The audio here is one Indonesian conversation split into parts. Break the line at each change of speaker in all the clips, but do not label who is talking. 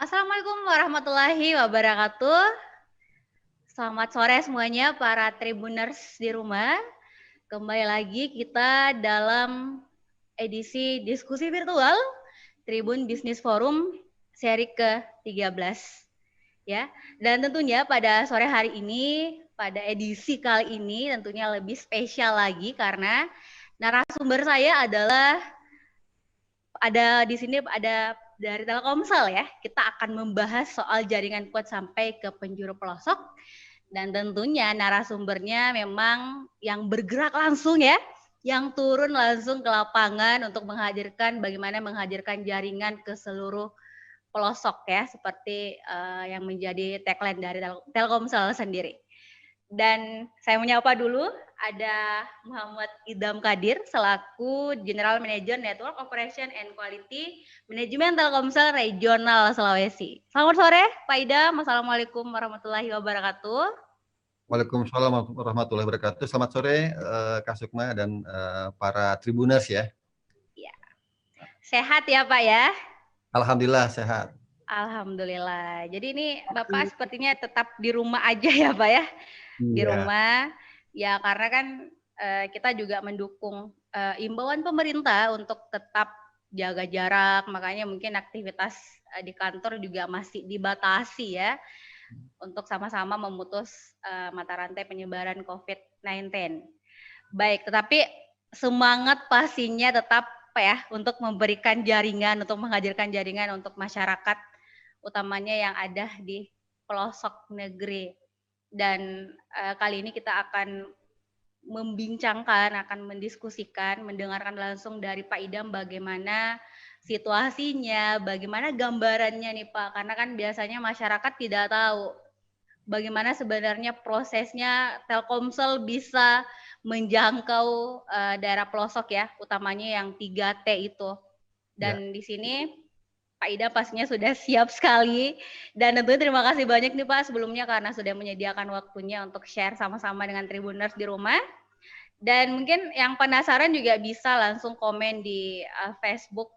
Assalamualaikum warahmatullahi wabarakatuh. Selamat sore semuanya para Tribuners di rumah. Kembali lagi kita dalam edisi diskusi virtual Tribun Business Forum seri ke-13. Ya. Dan tentunya pada sore hari ini, pada edisi kali ini tentunya lebih spesial lagi karena narasumber saya adalah di sini ada dari Telkomsel ya. Kita akan membahas soal jaringan kuat sampai ke penjuru pelosok. Dan tentunya narasumbernya memang yang bergerak langsung ya, yang turun langsung ke lapangan untuk bagaimana menghadirkan jaringan ke seluruh pelosok ya, seperti yang menjadi tagline dari Telkomsel sendiri. Dan saya menyapa dulu ada Muhammad Idham Kadir selaku General Manager Network Operation and Quality Manajemen Telkomsel Regional Sulawesi. Selamat sore Pak Idham, Assalamualaikum warahmatullahi wabarakatuh.
Waalaikumsalam warahmatullahi wabarakatuh. Selamat sore Kak Sukma dan para Tribuners ya.
Ya. Sehat ya Pak ya?
Alhamdulillah sehat.
Alhamdulillah. Jadi ini Bapak sepertinya tetap di rumah aja ya Pak ya? Di rumah ya, karena kan kita juga mendukung imbauan pemerintah untuk tetap jaga jarak, makanya mungkin aktivitas di kantor juga masih dibatasi ya, untuk sama-sama memutus mata rantai penyebaran COVID-19. Baik, tetapi semangat pastinya tetap ya untuk memberikan jaringan, untuk menghadirkan jaringan untuk masyarakat, utamanya yang ada di pelosok negeri. Dan kali ini kita akan membincangkan, akan mendiskusikan, mendengarkan langsung dari Pak Idham bagaimana situasinya, bagaimana gambarannya nih Pak, karena kan biasanya masyarakat tidak tahu bagaimana sebenarnya prosesnya Telkomsel bisa menjangkau daerah pelosok ya, utamanya yang 3T itu. Dan di sini Pak Idham pastinya sudah siap sekali, dan tentunya terima kasih banyak nih Pak sebelumnya karena sudah menyediakan waktunya untuk share sama-sama dengan Tribuners di rumah. Dan mungkin yang penasaran juga bisa langsung komen di Facebook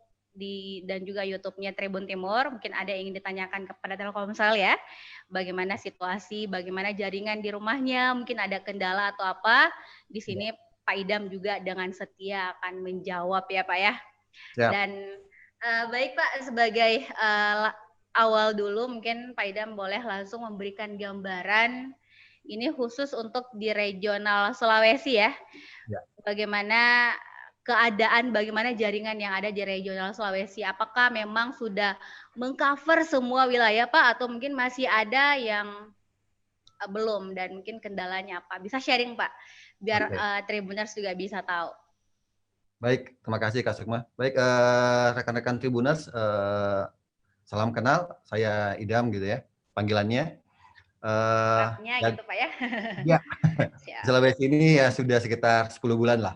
dan juga YouTube-nya Tribun Timur. Mungkin ada yang ingin ditanyakan kepada Telkomsel ya, bagaimana situasi, bagaimana jaringan di rumahnya, mungkin ada kendala atau apa. Di sini Pak Idham juga dengan setia akan menjawab ya Pak ya. Dan baik Pak, sebagai awal dulu mungkin Pak Idham boleh langsung memberikan gambaran ini khusus untuk di regional Sulawesi ya. Bagaimana keadaan, bagaimana jaringan yang ada di regional Sulawesi? Apakah memang sudah mengcover semua wilayah Pak, atau mungkin masih ada yang belum, dan mungkin kendalanya apa? Bisa sharing Pak, biar Tribuners juga bisa tahu.
Baik, terima kasih Kak Sukma. Baik, rekan-rekan Tribuners, salam kenal, saya Idham gitu ya, panggilannya.
Gitu Pak ya.
Ya, Sulawesi ini ya sudah sekitar 10 bulan lah.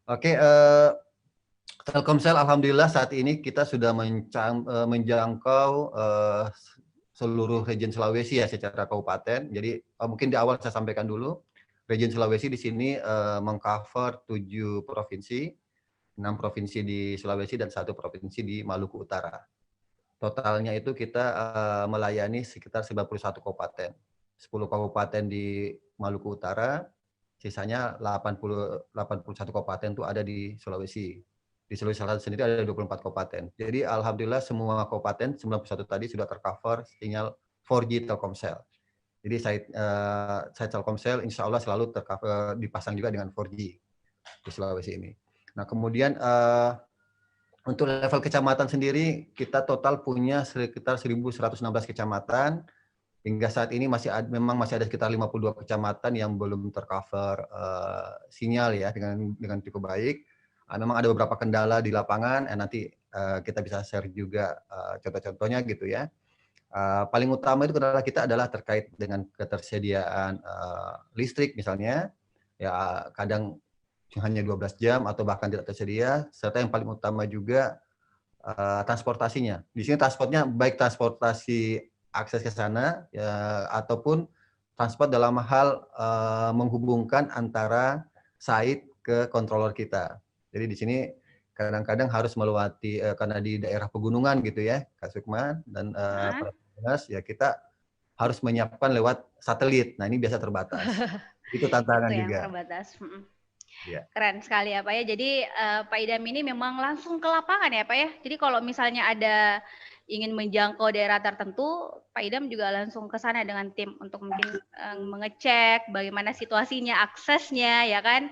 Oke, Telkomsel alhamdulillah saat ini kita sudah menjangkau seluruh region Sulawesi ya secara kabupaten. Jadi mungkin di awal saya sampaikan dulu, region Sulawesi di sini mengcover 7 provinsi, 6 provinsi di Sulawesi dan 1 provinsi di Maluku Utara. Totalnya itu kita melayani sekitar 91 kabupaten. 10 kabupaten di Maluku Utara, sisanya 81 kabupaten itu ada di Sulawesi. Di Sulawesi Selatan sendiri ada 24 kabupaten. Jadi alhamdulillah semua kabupaten 91 tadi sudah tercover sinyal 4G Telkomsel. Jadi saya Telkomsel insya Allah selalu dipasang juga dengan 4G di Sulawesi ini. Nah kemudian untuk level kecamatan sendiri kita total punya sekitar 1.116 kecamatan. Hingga saat ini memang masih ada sekitar 52 kecamatan yang belum tercover sinyal ya dengan cukup baik. Memang ada beberapa kendala di lapangan, nanti kita bisa share juga contoh-contohnya gitu ya. Paling utama itu kendala kita adalah terkait dengan ketersediaan listrik misalnya, ya kadang hanya 12 jam atau bahkan tidak tersedia, serta yang paling utama juga transportasinya. Di sini transportnya baik transportasi akses ke sana ya, ataupun transport dalam hal menghubungkan antara site ke controller kita. Jadi di sini kadang-kadang harus melewati karena di daerah pegunungan gitu ya, Kak Sukma dan para petugas, ya kita harus menyiapkan lewat satelit. Nah ini biasa terbatas. Itu tantangan
Itu yang
juga.
terbatas.
Ya.
Keren sekali ya Pak ya. Jadi Pak Idam ini memang langsung ke lapangan ya Pak ya. Jadi kalau misalnya ada ingin menjangkau daerah tertentu, Pak Idam juga langsung ke sana dengan tim untuk mungkin mengecek bagaimana situasinya, aksesnya ya kan,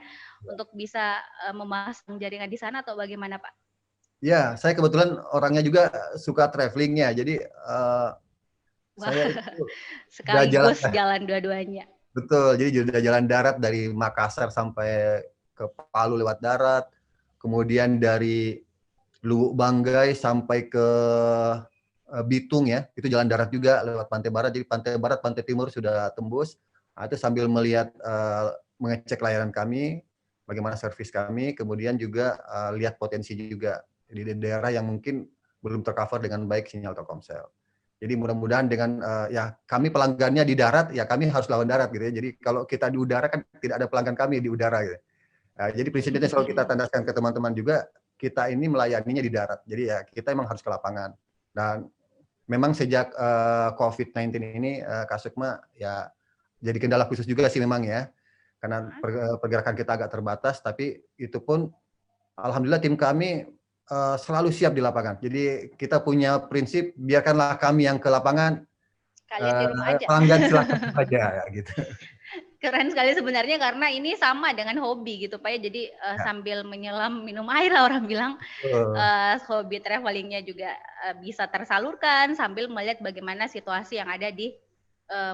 untuk bisa memasang jaringan di sana atau bagaimana Pak?
Ya, saya kebetulan orangnya juga suka travelingnya, jadi saya itu
sekaligus jalan dua-duanya.
Betul, jadi sudah jalan darat dari Makassar sampai ke Palu lewat darat, kemudian dari Lubuk Banggai sampai ke Bitung ya, itu jalan darat juga lewat pantai barat. Jadi pantai barat, pantai timur sudah tembus. Nah, itu sambil melihat mengecek layanan kami, bagaimana servis kami, kemudian juga lihat potensi juga di daerah yang mungkin belum tercover dengan baik sinyal Telkomsel. Jadi mudah-mudahan dengan ya kami pelanggannya di darat, ya kami harus lawan darat gitu ya. Jadi kalau kita di udara kan tidak ada pelanggan kami di udara gitu. Nah, jadi prinsipnya selalu kita tandaskan ke teman-teman juga, kita ini melayaninya di darat. Jadi ya kita emang harus ke lapangan. Dan memang sejak COVID-19 ini, Kak Sukma, ya jadi kendala khusus juga sih memang ya. Karena pergerakan kita agak terbatas, tapi itu pun alhamdulillah tim kami selalu siap di lapangan. Jadi kita punya prinsip, biarkanlah kami yang ke lapangan,
kalian di rumah aja.
pelanggan silakan saja ya, gitu.
Keren sekali sebenarnya karena ini sama dengan hobi gitu Pak ya. Jadi sambil menyelam minum air lah orang bilang, hobi travelingnya juga bisa tersalurkan sambil melihat bagaimana situasi yang ada di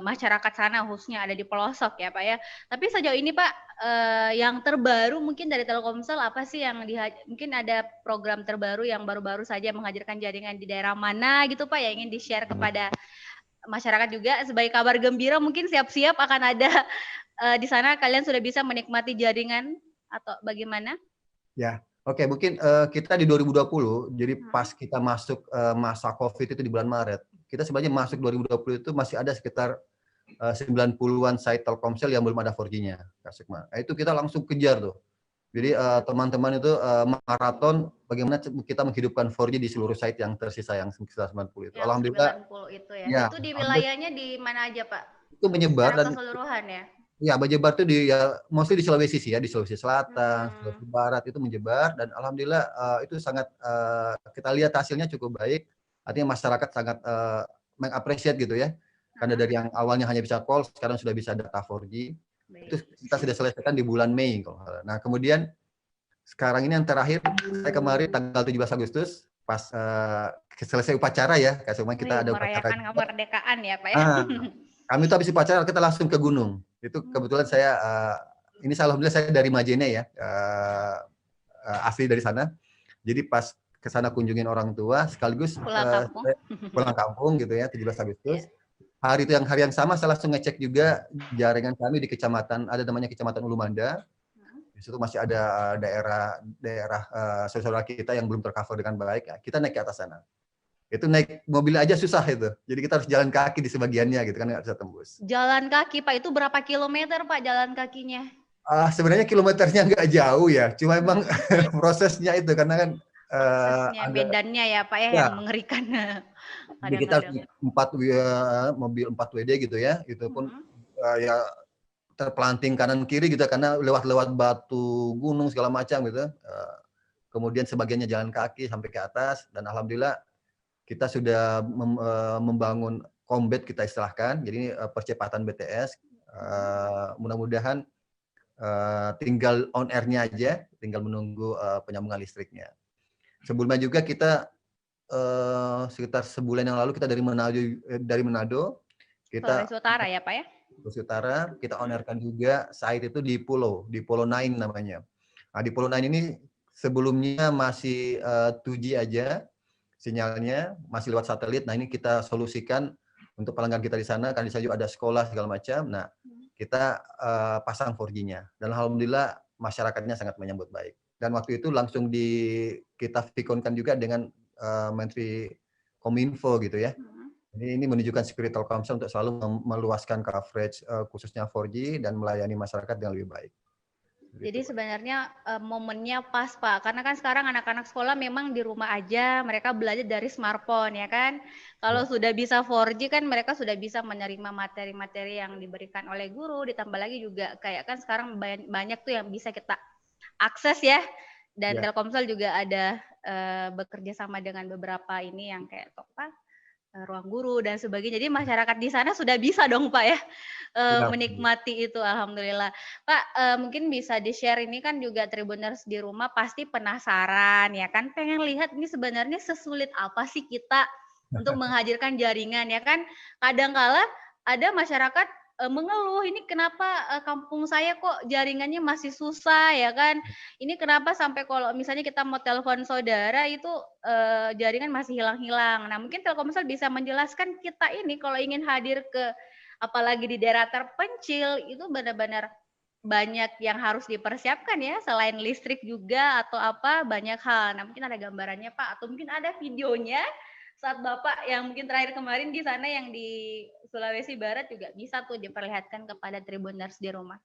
masyarakat sana, khususnya ada di pelosok ya Pak ya. Tapi sejauh ini Pak, yang terbaru mungkin dari Telkomsel apa sih yang mungkin ada program terbaru yang baru-baru saja menghadirkan jaringan di daerah mana gitu Pak yang ingin di-share kepada masyarakat juga sebagai kabar gembira, mungkin siap-siap akan ada di sana kalian sudah bisa menikmati jaringan atau bagaimana?
Ya, oke, mungkin kita di 2020, jadi pas kita masuk masa COVID itu di bulan Maret, kita sebenarnya masuk 2020 itu masih ada sekitar 90-an site Telkomsel yang belum ada 4G-nya, Kak Sukma. Nah, itu kita langsung kejar tuh. Jadi teman-teman itu maraton bagaimana kita menghidupkan 4G di seluruh site yang tersisa yang sekitar 90 itu.
Yang
Alhamdulillah.
90 itu ya.
Ya,
Itu di wilayahnya di mana aja, Pak?
itu menyebar
Secara
dan
keseluruhan ya.
ya menyebar tuh di ya mostly di Sulawesi sih ya, di Sulawesi Selatan, Sulawesi Barat itu menyebar dan alhamdulillah itu sangat kita lihat hasilnya cukup baik. Artinya masyarakat sangat mengapresiasi gitu ya. Karena dari yang awalnya hanya bisa call, sekarang sudah bisa data 4G. Itu kita sudah selesaikan di bulan Mei. Nah, kemudian sekarang ini yang terakhir, saya kemarin tanggal 17 Agustus, pas selesai upacara ya, Kak Sukma, kita ada upacara.
Merayakan kemerdekaan ya, Pak ya.
Kami tuh habis upacara, kita langsung ke gunung. Itu kebetulan saya, ini alhamdulillah saya dari Majene ya, asli dari sana. Jadi pas ke sana kunjungin orang tua, sekaligus pulang kampung gitu ya, 17 Agustus. Hari itu hari yang sama saya langsung ngecek juga jaringan kami di kecamatan, ada namanya Kecamatan Ulumanda. Di situ masih ada daerah saudara kita yang belum tercover dengan baik. Ya, kita naik ke atas sana. Itu naik mobil aja susah itu. Jadi kita harus jalan kaki di sebagiannya gitu kan, nggak bisa tembus.
Jalan kaki Pak, itu berapa kilometer Pak jalan kakinya?
Sebenarnya kilometernya nggak jauh ya, cuma emang prosesnya itu karena kan
prosesnya medannya ya Pak ya, yang mengerikan.
Jadi kita harus mobil 4 WD gitu ya, itu pun ya terpelanting kanan kiri gitu karena lewat batu gunung segala macam gitu. Kemudian sebagiannya jalan kaki sampai ke atas dan alhamdulillah kita sudah membangun Kombet kita istilahkan, jadi percepatan BTS. Mudah-mudahan tinggal on air-nya aja, tinggal menunggu penyambungan listriknya. Sebelumnya juga kita sekitar sebulan yang lalu kita dari Manado kita
Sulawesi Utara ya Pak ya?
Sulawesi Utara kita on air-kan juga site itu di Pulau 9 namanya. Nah, di Pulau 9 ini sebelumnya masih 2G aja sinyalnya, masih lewat satelit. Nah, ini kita solusikan untuk pelanggan kita di sana, kan di sana juga ada sekolah segala macam. Nah, kita pasang 4G-nya dan alhamdulillah masyarakatnya sangat menyambut baik. Dan waktu itu langsung kita vikonkan juga dengan Menteri Kominfo gitu ya. Jadi ini menunjukkan spirit Telkomsel untuk selalu meluaskan coverage khususnya 4G dan melayani masyarakat dengan lebih baik.
Jadi sebenarnya momennya pas Pak, karena kan sekarang anak-anak sekolah memang di rumah aja, mereka belajar dari smartphone ya kan. Kalau sudah bisa 4G kan mereka sudah bisa menerima materi-materi yang diberikan oleh guru, ditambah lagi juga kayak kan sekarang banyak tuh yang bisa kita akses ya. Dan Telkomsel juga ada bekerja sama dengan beberapa ini yang kayak ruang guru dan sebagainya. Jadi masyarakat di sana sudah bisa dong Pak ya menikmati itu, alhamdulillah. Pak, mungkin bisa di-share, ini kan juga Tribuners di rumah pasti penasaran ya kan, pengen lihat ini sebenarnya sesulit apa sih kita untuk menghadirkan jaringan ya kan. Kadangkala ada masyarakat mengeluh, ini kenapa kampung saya kok jaringannya masih susah ya kan. Ini kenapa sampai kalau misalnya kita mau telepon saudara itu jaringan masih hilang-hilang. Nah, mungkin Telkomsel bisa menjelaskan kita ini kalau ingin hadir ke apalagi di daerah terpencil itu benar-benar banyak yang harus dipersiapkan ya, selain listrik juga atau apa, banyak hal. Nah, mungkin ada gambarannya Pak, atau mungkin ada videonya saat Bapak yang mungkin terakhir kemarin di sana yang di Sulawesi Barat juga bisa tuh diperlihatkan kepada Tribuners di rumah.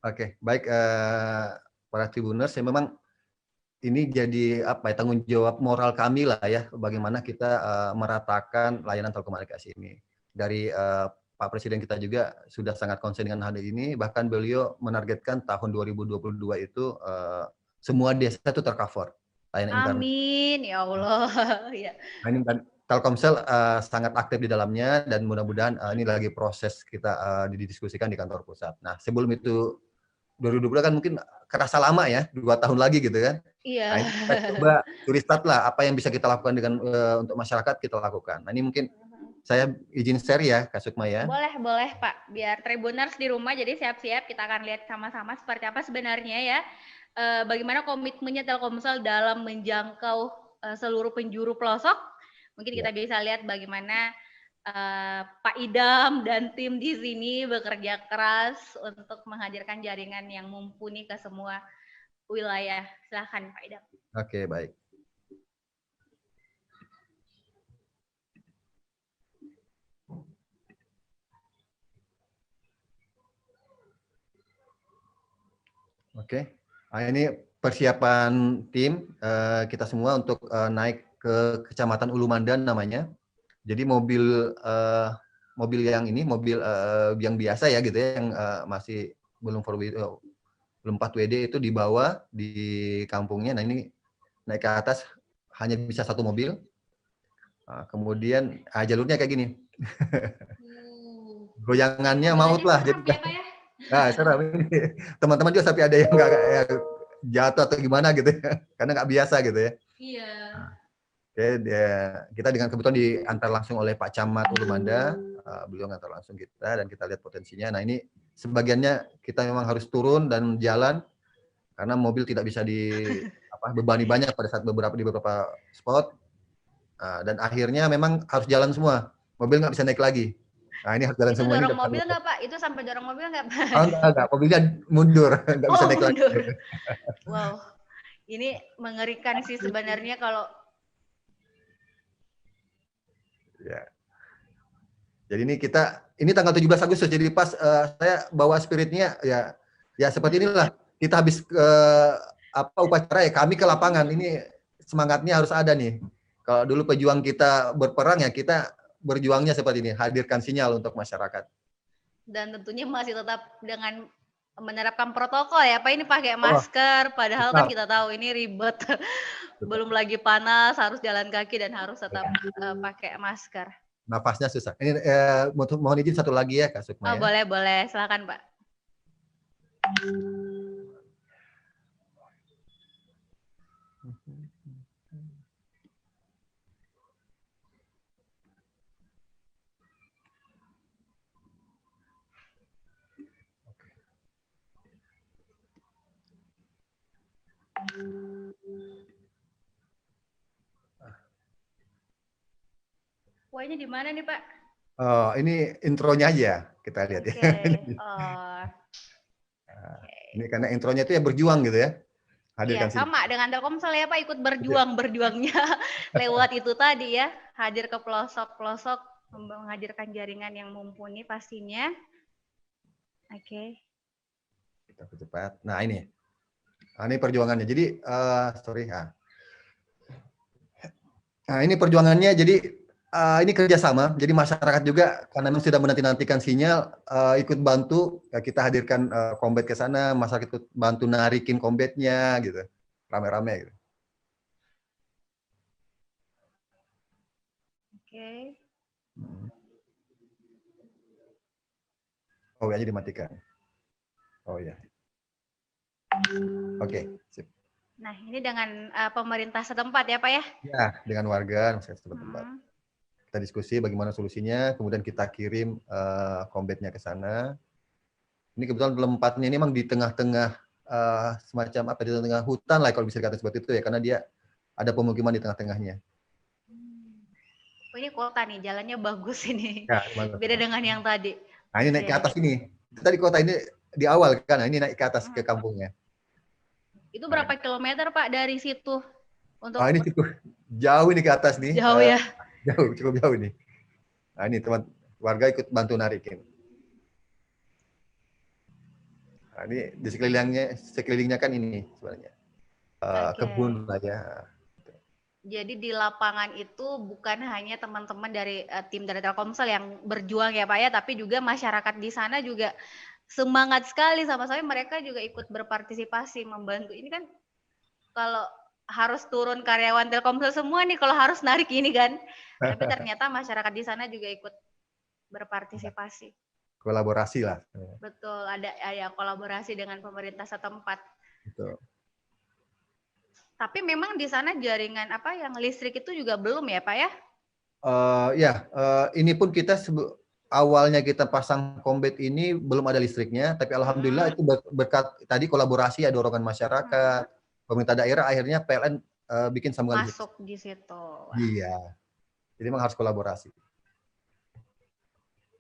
Oke, baik para Tribuners, ya memang ini jadi apa ya, tanggung jawab moral kami lah ya, bagaimana kita meratakan layanan telekomunikasi ini. Dari Pak Presiden kita juga sudah sangat konsen dengan hal ini, bahkan beliau menargetkan tahun 2022 itu semua desa itu tercover layanan internet.
Amin, ya Allah. Ya.
Dan Telkomsel sangat aktif di dalamnya, dan mudah-mudahan ini lagi proses kita didiskusikan di kantor pusat. Nah, sebelum itu 2020 kan mungkin kerasa lama ya, 2 tahun lagi gitu kan.
Iya.
Nah, ini kita coba restart lah, apa yang bisa kita lakukan dengan untuk masyarakat kita lakukan. Nah, ini mungkin saya izin share ya, Kak Sukma ya.
Boleh Pak, biar Tribuners di rumah, jadi siap-siap kita akan lihat sama-sama seperti apa sebenarnya ya. Bagaimana komitmennya Telkomsel dalam menjangkau seluruh penjuru pelosok. Mungkin kita bisa lihat bagaimana Pak Idam dan tim di sini bekerja keras untuk menghadirkan jaringan yang mumpuni ke semua wilayah. Silahkan Pak Idam.
Oke, baik. Oke, nah, ini persiapan tim kita semua untuk naik ke Kecamatan Ulumandan namanya. Jadi mobil yang ini, mobil yang biasa ya gitu ya, yang masih belum 4WD itu dibawa di kampungnya. Nah, ini naik ke atas hanya bisa 1 mobil. Nah, kemudian jalurnya kayak gini. Goyangannya maut lah. Jadi, nah, serem ini. Teman-teman juga sampai ada yang nggak jatuh atau gimana gitu ya, karena nggak biasa gitu ya.
Iya.
Oke, kita dengan kebetulan diantar langsung oleh Pak Camat Ulumanda, beliau ngantar langsung kita dan kita lihat potensinya. Nah, ini sebagiannya kita memang harus turun dan jalan karena mobil tidak bisa bebani banyak pada saat di beberapa spot. Dan akhirnya memang harus jalan semua, mobil nggak bisa naik lagi. Nah, ini harus jalan
itu
semua.
Dorong mobil nggak Pak? Itu sampai dorong mobil nggak Pak?
Oh, enggak, mobilnya mundur, nggak bisa naik
mundur.
lagi.
Wow, ini mengerikan sih sebenarnya kalau.
Ya. Jadi ini tanggal 17 Agustus, jadi pas saya bawa spiritnya ya seperti inilah. Kita habis upacara ya, kami ke lapangan, ini semangatnya harus ada nih. Kalau dulu pejuang kita berperang ya, kita berjuangnya seperti ini, hadirkan sinyal untuk masyarakat.
Dan tentunya masih tetap dengan menerapkan protokol ya, Pak, ini pakai masker, padahal kan kita tahu ini ribet. Belum lagi panas, harus jalan kaki dan harus tetap pakai masker.
Napasnya susah. Ini mohon izin satu lagi ya, Kak Sukma.
Oh, ya. Boleh. Silakan, Pak. Kuenya di mana nih, Pak?
Oh, ini intronya aja kita lihat ya. Ini karena intronya itu ya berjuang gitu ya.
Iya, sama dengan Telkomsel ya Pak, ikut berjuangnya lewat itu tadi ya, hadir ke pelosok-pelosok, menghadirkan jaringan yang mumpuni pastinya. Oke.
Kita percepat. Nah, ini Nah, ini perjuangannya. Jadi, sorry. Nah, ini perjuangannya. Jadi, ini kerjasama. Jadi masyarakat juga, karena memang sudah menanti-nantikan sinyal, ikut bantu. Ya, kita hadirkan Kombet ke sana, masyarakat ikut bantu narikin Kombetnya, gitu. Rame-rame, gitu.
Oke.
Oh, ya, jadi dimatikan. Oh, ya. Oke, sip.
Nah, ini dengan pemerintah setempat ya, Pak ya?
Ya, dengan warga masyarakat setempat. Kita diskusi bagaimana solusinya, kemudian kita kirim Kombetnya ke sana. Ini kebetulan tempatnya ini memang di tengah-tengah semacam apa, di tengah hutan lah kalau bisa dikatakan seperti itu ya, karena dia ada pemukiman di tengah-tengahnya.
Oh, ini kota nih, jalannya bagus ini.
Ya,
Beda dengan yang tadi.
nah, ini naik ke atas ini. Tadi kota ini di awal kan, nah, ini naik ke atas ke kampungnya.
Itu berapa kilometer Pak dari situ? Untuk
Ini cukup jauh ini ke atas nih.
jauh ya?
Jauh, cukup jauh nih. Nah, ini teman warga ikut bantu narikin. Nah, ini di sekelilingnya kan ini sebenarnya kebun lah ya.
Jadi di lapangan itu bukan hanya teman-teman dari tim dari Telkomsel yang berjuang ya Pak ya, tapi juga masyarakat di sana juga semangat sekali, sama-sama mereka juga ikut berpartisipasi membantu. Ini kan kalau harus turun karyawan Telkomsel semua nih kalau harus narik ini kan. Tapi ternyata masyarakat di sana juga ikut berpartisipasi.
Kolaborasi lah.
Betul, ada kolaborasi dengan pemerintah setempat.
Betul.
Tapi memang di sana jaringan apa yang listrik itu juga belum ya Pak ya?
Ini pun kita awalnya kita pasang Kombet ini belum ada listriknya, tapi alhamdulillah itu berkat tadi kolaborasi, ada dorongan masyarakat, pemerintah daerah, akhirnya PLN bikin sambungan listrik.
Masuk di situ.
Iya, jadi memang harus kolaborasi.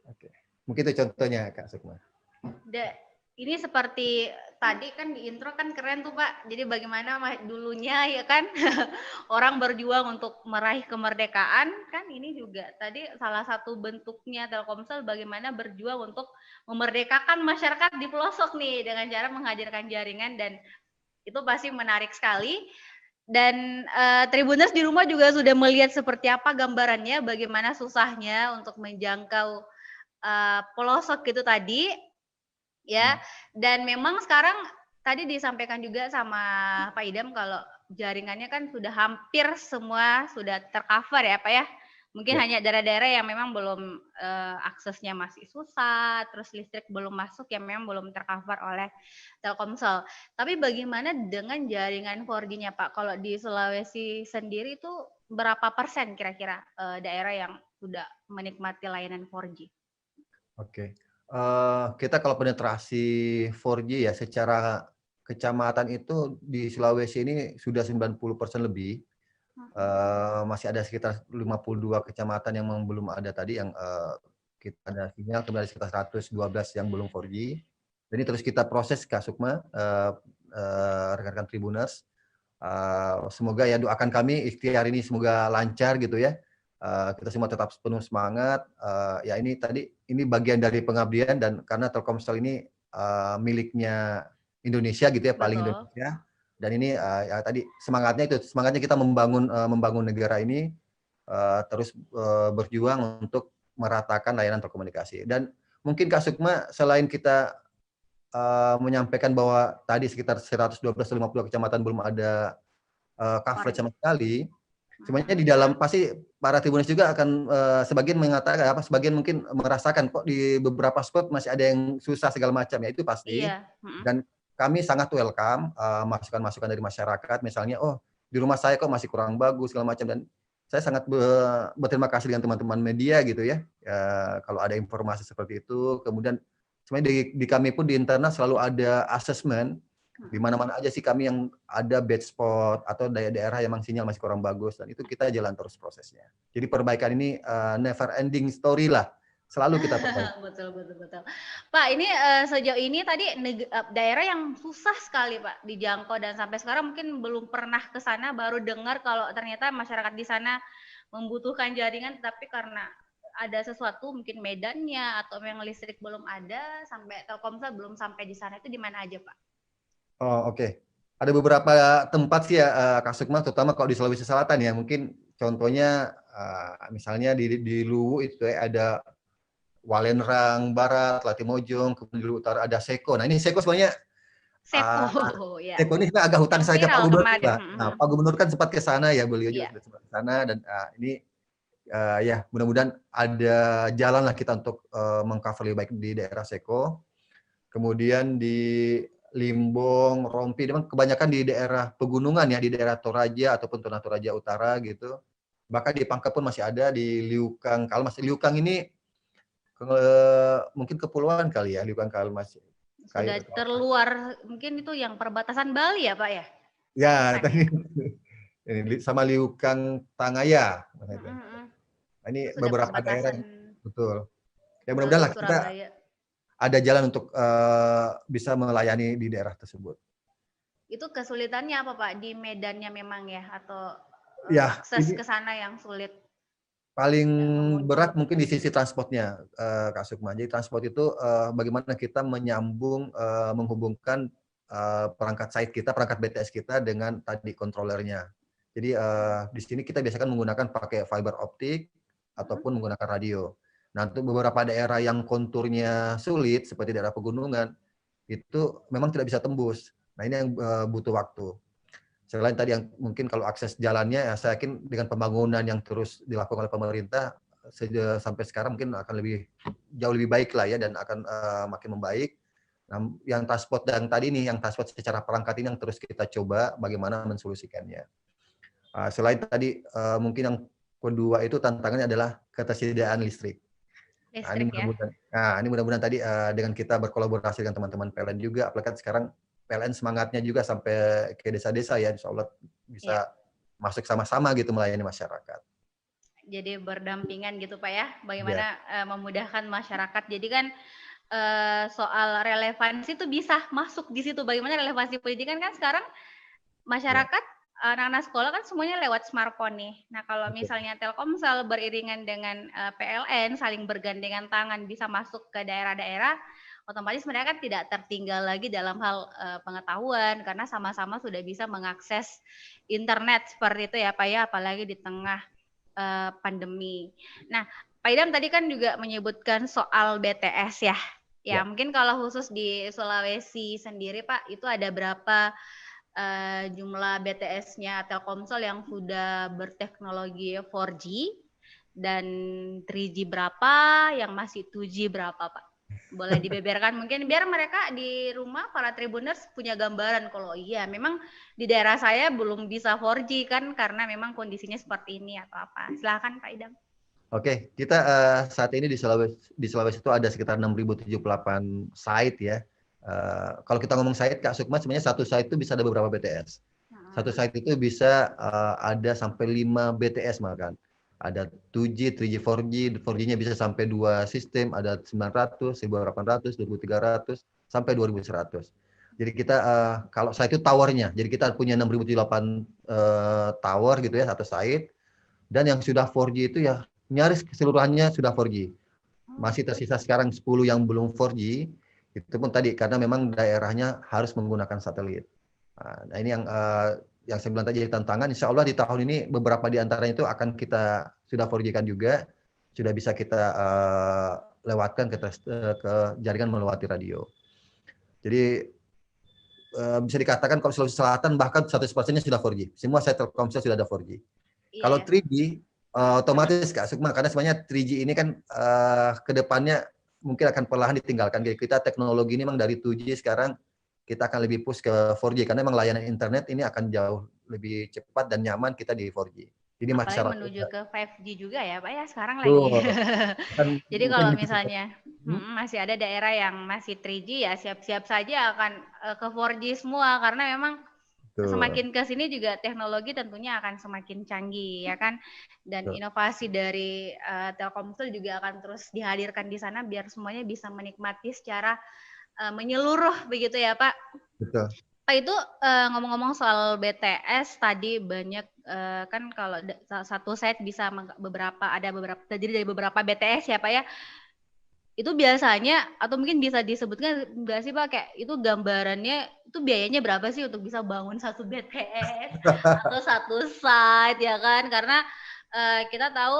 Oke, mungkin itu contohnya Kak Sukma.
Ini seperti tadi kan di intro kan keren tuh Pak. Jadi bagaimana dulunya ya kan orang berjuang untuk meraih kemerdekaan, kan ini juga tadi salah satu bentuknya Telkomsel bagaimana berjuang untuk memerdekakan masyarakat di pelosok nih dengan cara menghadirkan jaringan, dan itu pasti menarik sekali. Dan Tribuners di rumah juga sudah melihat seperti apa gambarannya, bagaimana susahnya untuk menjangkau pelosok gitu tadi. Ya, dan memang sekarang tadi disampaikan juga sama Pak Idam kalau jaringannya kan sudah hampir semua sudah tercover ya Pak ya. Mungkin hanya daerah-daerah yang memang belum aksesnya masih susah, terus listrik belum masuk yang memang belum tercover oleh Telkomsel. Tapi bagaimana dengan jaringan 4G-nya Pak? Kalau di Sulawesi sendiri itu berapa persen kira-kira daerah yang sudah menikmati layanan 4G?
Oke. Kita kalau penetrasi 4G ya secara kecamatan itu di Sulawesi ini sudah 90% lebih. Masih ada sekitar 52 kecamatan yang memang belum ada tadi yang kita ada sinyal, kemudian ada sekitar 112 yang belum 4G. Jadi terus kita proses Kak Sukma, rekan-rekan Tribuners. Semoga ya doakan kami ikhtiar ini semoga lancar gitu ya. Kita semua tetap penuh semangat. Ya ini tadi ini bagian dari pengabdian, dan karena Telkomsel ini miliknya Indonesia gitu ya, paling Indonesia. Dan ini ya tadi semangatnya kita membangun negara ini, terus berjuang untuk meratakan layanan telekomunikasi. Dan mungkin Kak Sukma, selain kita menyampaikan bahwa tadi sekitar 112-150 kecamatan belum ada coverage sama sekali, sebenarnya di dalam pasti para Tribuners juga akan sebagian mengatakan sebagian mungkin merasakan kok di beberapa spot masih ada yang susah segala macam ya, itu pasti. Dan kami sangat welcome masukan-masukan dari masyarakat, misalnya di rumah saya kok masih kurang bagus segala macam, dan saya sangat berterima kasih dengan teman-teman media gitu ya, kalau ada informasi seperti itu. Kemudian sebenarnya di kami pun di internal selalu ada assessment di mana-mana aja sih kami yang ada bad spot atau daerah-daerah yang sinyal masih kurang bagus, dan itu kita jalan terus prosesnya. Jadi perbaikan ini never ending story lah, selalu kita perbaiki.
Betul. Pak, ini sejauh ini tadi daerah yang susah sekali Pak dijangkau, dan sampai sekarang mungkin belum pernah ke sana, baru dengar kalau ternyata masyarakat di sana membutuhkan jaringan, tapi karena ada sesuatu mungkin medannya atau memang listrik belum ada sampai Telkomsel belum sampai di sana, itu di mana aja Pak?
Oke. ada beberapa tempat sih ya Kak Sukma, terutama kalau di Sulawesi Selatan ya, mungkin contohnya misalnya di Luwu itu ada Walenrang Barat, Latimojong, kemudian di Luwu Utara ada Seko. Nah ini Seko sebenarnya
Seko, ya.
Seko ini sebenarnya agak hutan
Yang
saya ke Pak
viral
Gubernur.
kemarin.
Nah Pak Gubernur kan sempat ke sana ya, beliau juga
Iya.
sudah sempat ke sana dan ini ya mudah-mudahan ada jalan lah kita untuk mengcover lebih baik di daerah Seko. Kemudian di Limbong, Rompi, memang kebanyakan di daerah pegunungan ya, di daerah Toraja ataupun Tanah Toraja Utara gitu. Bahkan di Pangkep pun masih ada, di Liukang, Kalmas. Liukang ini mungkin kepulauan kali ya, Liukang Kalmas.
Sudah terluar, mungkin itu yang perbatasan Bali ya Pak ya?
Ya, tadi ini sama Liukang Tangaya. Nah, ini
Sudah
beberapa daerah,
perbatasan
betul. Ya mudah-mudahan lah kita ada jalan untuk bisa melayani di daerah tersebut.
Itu kesulitannya apa Pak? Di medannya memang ya? Atau
ya,
akses ke sana yang sulit?
Paling berat mungkin di sisi transportnya, Kak Sukma. Jadi transport itu bagaimana kita menyambung, menghubungkan perangkat site kita, perangkat BTS kita dengan tadi controllernya. Jadi di sini kita biasakan menggunakan pakai fiber optik ataupun menggunakan radio. Nah, untuk beberapa daerah yang konturnya sulit, seperti daerah pegunungan, itu memang tidak bisa tembus. Nah, ini yang butuh waktu. Selain tadi yang mungkin kalau akses jalannya, ya saya yakin dengan pembangunan yang terus dilakukan oleh pemerintah, sampai sekarang mungkin akan jauh lebih baik lah ya, dan akan makin membaik. Nah, yang transport yang tadi nih, yang transport secara perangkat ini yang terus kita coba bagaimana mensolusikannya. Selain tadi mungkin yang kedua itu tantangannya adalah ketersediaan listrik. Nah, ini mudah-mudahan tadi dengan kita berkolaborasi dengan teman-teman PLN juga, apalagi kan sekarang PLN semangatnya juga sampai ke desa-desa ya, insya Allah bisa masuk sama-sama gitu melayani masyarakat.
Jadi berdampingan gitu Pak ya, bagaimana memudahkan masyarakat. Jadi kan soal relevansi itu bisa masuk di situ. Bagaimana relevansi pendidikan kan sekarang masyarakat anak-anak sekolah kan semuanya lewat smartphone nih. Nah kalau misalnya Telkomsel beriringan dengan PLN saling bergandengan tangan bisa masuk ke daerah-daerah, otomatis mereka kan tidak tertinggal lagi dalam hal pengetahuan karena sama-sama sudah bisa mengakses internet seperti itu ya Pak ya, apalagi di tengah pandemi. Nah Pak Idam tadi kan juga menyebutkan soal BTS ya. Ya mungkin kalau khusus di Sulawesi sendiri Pak, itu ada berapa jumlah BTS-nya Telkomsel yang sudah berteknologi 4G dan 3G berapa, yang masih 2G berapa Pak? Boleh dibeberkan mungkin biar mereka di rumah para Tribuners punya gambaran kalau iya memang di daerah saya belum bisa 4G kan karena memang kondisinya seperti ini atau apa. Silakan Pak Idam.
Oke, kita saat ini di Sulawesi itu ada sekitar 6.078 site ya. Kalau kita ngomong site, Kak Sukma, sebenarnya satu site itu bisa ada beberapa BTS. Satu site itu bisa ada sampai 5 BTS makan. Ada 2G, 3G, 4G, 4G-nya bisa sampai 2 sistem, ada 900, 1800, 2300, sampai 2100. Jadi kita, kalau site itu towernya, jadi kita punya 6.078 tower gitu ya, satu site. Dan yang sudah 4G itu ya nyaris keseluruhannya sudah 4G. Masih tersisa sekarang 10 yang belum 4G. Itu pun tadi karena memang daerahnya harus menggunakan satelit. Nah ini yang saya bilang tadi tantangan. Insya Allah di tahun ini beberapa di antaranya itu akan kita sudah 4G-kan juga, sudah bisa kita lewatkan ke jaringan melewati radio. Jadi bisa dikatakan kalau Sulawesi Selatan bahkan 100%-nya sudah 4G. Semua site Telkomsel sudah ada 4G. Kalau 3G otomatis Kak Sukma, karena sebenarnya 3G ini kan ke depannya mungkin akan perlahan ditinggalkan. Jadi kita teknologi ini memang dari 2G sekarang kita akan lebih push ke 4G karena memang layanan internet ini akan jauh lebih cepat dan nyaman kita di 4G. Jadi
apalagi menuju ke 5G juga ya Pak ya sekarang lagi. Jadi
bukan
kalau misalnya masih ada daerah yang masih 3G ya siap-siap saja akan ke 4G semua karena memang semakin ke sini juga teknologi tentunya akan semakin canggih ya kan, dan inovasi dari Telkomsel juga akan terus dihadirkan di sana biar semuanya bisa menikmati secara menyeluruh begitu ya Pak.
Betul.
Pak itu ngomong-ngomong soal BTS tadi banyak kan kalau satu site bisa ada beberapa terdiri dari beberapa BTS ya Pak ya. itu biasanya atau mungkin bisa disebutkan nggak sih Pak, kayak itu gambarannya itu biayanya berapa sih untuk bisa bangun satu BTS atau satu site ya kan? Karena kita tahu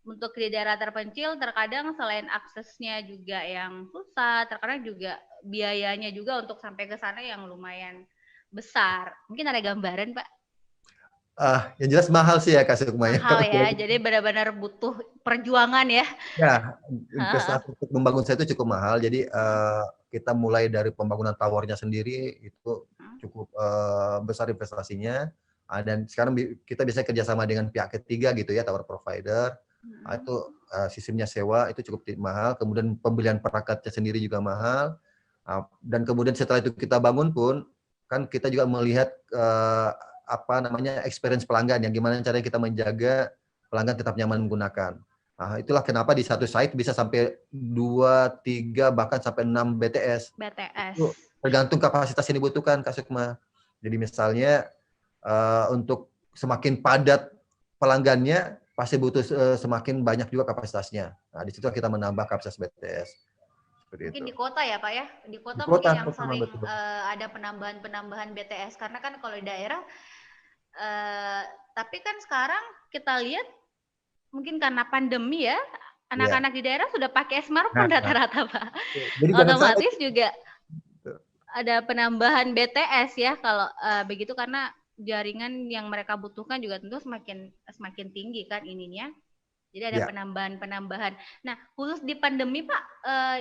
untuk di daerah terpencil terkadang selain aksesnya juga yang susah, terkadang juga biayanya juga untuk sampai ke sana yang lumayan besar. Mungkin ada gambaran Pak?
Yang jelas mahal sih ya Kak Sukma ya.
Mahal ya, jadi benar-benar butuh perjuangan ya.
Ya, investasi untuk membangun saya itu cukup mahal. Jadi kita mulai dari pembangunan towernya sendiri itu cukup besar investasinya. Dan sekarang kita bisa kerjasama dengan pihak ketiga gitu ya, tower provider. Itu sistemnya sewa itu cukup mahal. Kemudian pembelian perangkatnya sendiri juga mahal. Dan kemudian setelah itu kita bangun pun, kan kita juga melihat apa namanya experience pelanggan, yang gimana caranya kita menjaga pelanggan tetap nyaman menggunakan. Nah, itulah kenapa di satu site bisa sampai 2, 3, bahkan sampai 6 BTS. Itu tergantung kapasitas yang dibutuhkan, Kak Sukma. Jadi misalnya untuk semakin padat pelanggannya, pasti butuh semakin banyak juga kapasitasnya. Nah, di situ kita menambah kapasitas BTS.
Mungkin di kota ya Pak ya? Di kota
kota,
mungkin yang sering ada penambahan BTS. Karena kan kalau di daerah, tapi kan sekarang kita lihat mungkin karena pandemi ya, anak-anak di daerah sudah pakai smartphone rata-rata Pak. Jadi otomatis juga ada penambahan BTS ya kalau begitu, karena jaringan yang mereka butuhkan juga tentu semakin tinggi kan ininya. Jadi ada penambahan. Nah, khusus di pandemi Pak,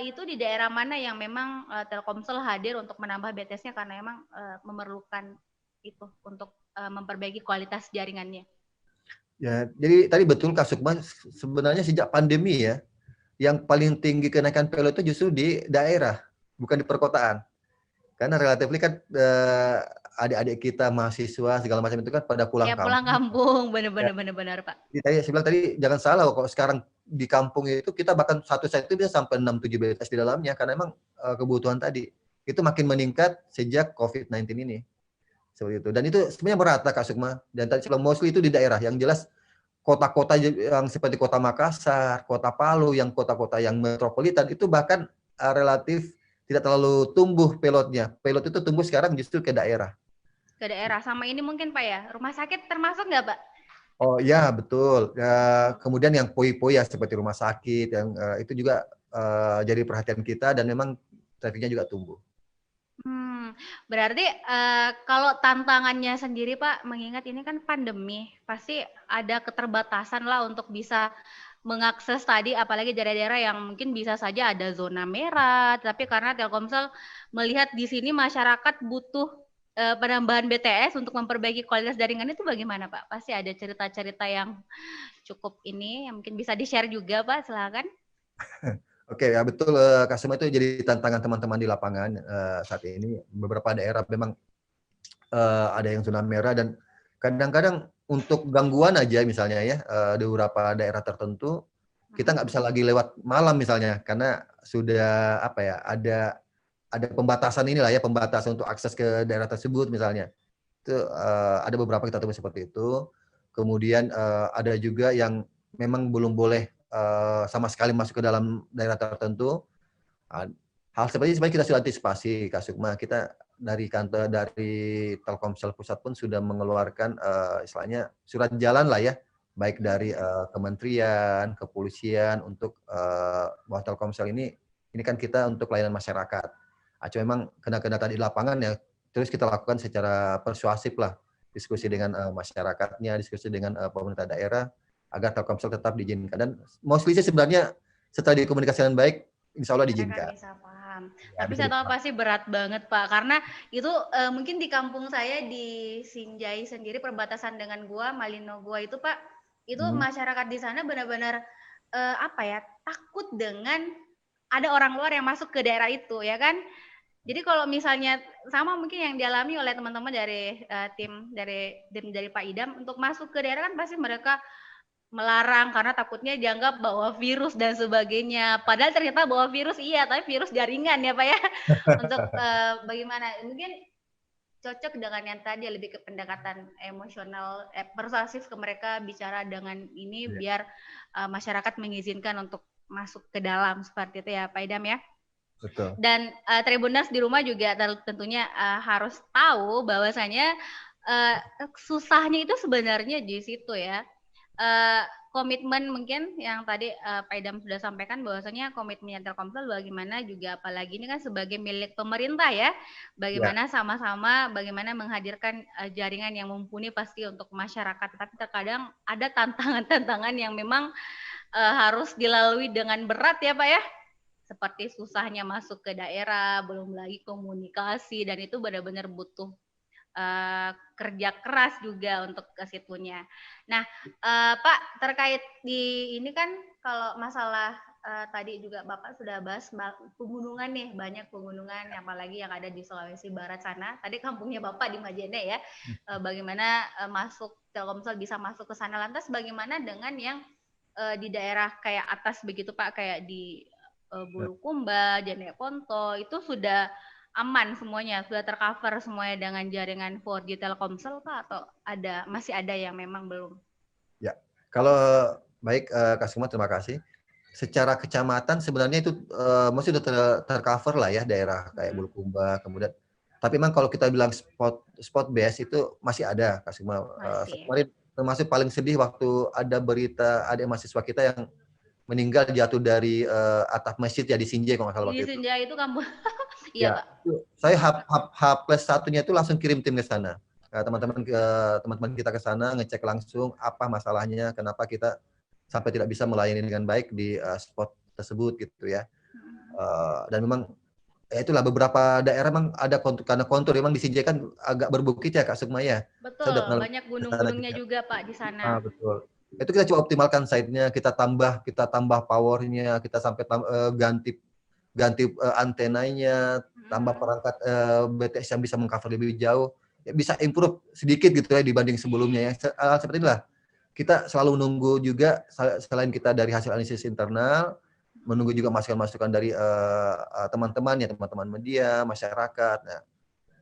itu di daerah mana yang memang Telkomsel hadir untuk menambah BTS-nya karena memang memerlukan itu untuk memperbaiki kualitas jaringannya?
Ya, jadi tadi betul Kak Sukma, sebenarnya sejak pandemi ya, yang paling tinggi kenaikan PLO itu justru di daerah, bukan di perkotaan. Karena relatifly kan adik-adik kita mahasiswa segala macam itu kan pada pulang kampung.
Pulang kampung, benar Pak.
Saya bilang tadi jangan salah, kalau sekarang di kampung itu kita bahkan satu site itu bisa sampai 6-7 BTS di dalamnya, karena memang kebutuhan tadi itu makin meningkat sejak COVID-19 ini. Seperti itu. Dan itu sebenarnya merata Kak Sukma. Dan tadi sebelum mostly itu di daerah, yang jelas kota-kota yang seperti kota Makassar, kota Palu, yang kota-kota yang metropolitan itu bahkan relatif tidak terlalu tumbuh pelotnya. Pelot itu tumbuh sekarang justru ke daerah.
Ke daerah. Sama ini mungkin Pak ya, rumah sakit termasuk nggak Pak?
Oh ya betul. Kemudian yang poi-poi ya seperti rumah sakit, yang itu juga jadi perhatian kita dan memang trafiknya juga tumbuh.
Berarti kalau tantangannya sendiri Pak, mengingat ini kan pandemi, pasti ada keterbatasan lah untuk bisa mengakses tadi, apalagi daerah-daerah yang mungkin bisa saja ada zona merah, tapi karena Telkomsel melihat di sini masyarakat butuh penambahan BTS untuk memperbaiki kualitas jaringan, itu bagaimana Pak? Pasti ada cerita-cerita yang cukup ini, yang mungkin bisa di-share juga Pak, silakan.
Oke, ya betul Kak Sukma, itu jadi tantangan teman-teman di lapangan saat ini. Beberapa daerah memang ada yang zona merah, dan kadang-kadang untuk gangguan aja misalnya ya di beberapa daerah tertentu kita nggak bisa lagi lewat malam misalnya, karena sudah apa ya, ada pembatasan inilah ya, pembatasan untuk akses ke daerah tersebut misalnya. Itu ada beberapa kita temui seperti itu. Kemudian ada juga yang memang belum boleh sama sekali masuk ke dalam daerah tertentu. Hal seperti ini sebenarnya kita sudah antisipasi, Kak Sukma. Kita dari kantor, dari Telkomsel Pusat pun sudah mengeluarkan istilahnya surat jalan lah ya, baik dari kementerian, kepolisian, untuk bahwa Telkomsel ini kan kita untuk layanan masyarakat. Cuma memang kena tadi di lapangan ya, terus kita lakukan secara persuasif lah, diskusi dengan masyarakatnya, diskusi dengan pemerintah daerah, agar Telkomsel tetap diizinkan. Dan mostly sih sebenarnya setelah dikomunikasikan baik, insya Allah diizinkan.
Bisa paham. Ya, tapi saya tahu pasti berat banget Pak, karena itu mungkin di kampung saya di Sinjai sendiri, perbatasan dengan Gua, Malino Gua itu Pak, itu masyarakat di sana benar-benar apa ya, takut dengan ada orang luar yang masuk ke daerah itu ya kan. Jadi kalau misalnya sama mungkin yang dialami oleh teman-teman dari tim dari Pak Idam untuk masuk ke daerah, kan pasti mereka melarang karena takutnya dianggap bawa virus dan sebagainya. Padahal ternyata bawa virus iya, tapi virus jaringan ya Pak ya. Untuk bagaimana mungkin cocok dengan yang tadi, lebih ke pendekatan emosional, persuasif ke mereka, bicara dengan ini biar masyarakat mengizinkan untuk masuk ke dalam seperti itu ya Pak Idam ya.
Betul.
Dan Tribuners di rumah juga tentunya harus tahu bahwasanya susahnya itu sebenarnya di situ ya. Komitmen mungkin yang tadi Pak Idam sudah sampaikan bahwasanya komitmennya Telkomsel bagaimana juga apalagi ini kan sebagai milik pemerintah ya, bagaimana sama-sama bagaimana menghadirkan jaringan yang mumpuni pasti untuk masyarakat, tapi terkadang ada tantangan-tantangan yang memang harus dilalui dengan berat ya Pak ya, seperti susahnya masuk ke daerah, belum lagi komunikasi, dan itu benar-benar butuh kerja keras juga untuk ke situnya. Nah, Pak, terkait di ini kan kalau masalah tadi juga Bapak sudah bahas pegunungan nih, banyak pegunungan, apalagi yang ada di Sulawesi Barat sana. Tadi kampungnya Bapak di Majene ya, bagaimana masuk Telkomsel bisa masuk ke sana. Lantas bagaimana dengan yang di daerah kayak atas begitu Pak, kayak di Bulukumba, Jeneponto, itu sudah aman semuanya, sudah tercover semuanya dengan jaringan 4G Telkomsel Pak, atau masih ada yang memang belum?
Ya, kalau baik Kak Sukma, terima kasih. Secara kecamatan sebenarnya itu masih sudah tercover lah ya, daerah kayak Bulukumba, kemudian. Tapi memang kalau kita bilang spot base itu masih ada Kak Sukma. Kemarin termasuk paling sedih waktu ada berita ada mahasiswa kita yang meninggal jatuh dari atap masjid ya di Sinjai kalau nggak salah waktu itu.
Di Sinjai itu kamu? Iya
Ya,
Pak.
Saya H+1-nya itu langsung kirim tim ke sana. Teman-teman kita ke sana ngecek langsung apa masalahnya, kenapa kita sampai tidak bisa melayani dengan baik di spot tersebut gitu ya. Dan memang ya itulah beberapa daerah memang ada karena kontur memang di Sinjai kan agak berbukit ya Kak Sukma ya.
Betul, banyak gunung-gunungnya juga Pak di sana.
Betul. Itu kita coba optimalkan site-nya, kita tambah powernya, kita sampai ganti antenanya, tambah perangkat BTS yang bisa mengcover lebih jauh, ya bisa improve sedikit gitu ya dibanding sebelumnya ya. Seperti inilah. Kita selalu menunggu juga selain kita dari hasil analisis internal, menunggu juga masukan-masukan dari teman-teman ya, teman-teman media, masyarakat. Nah,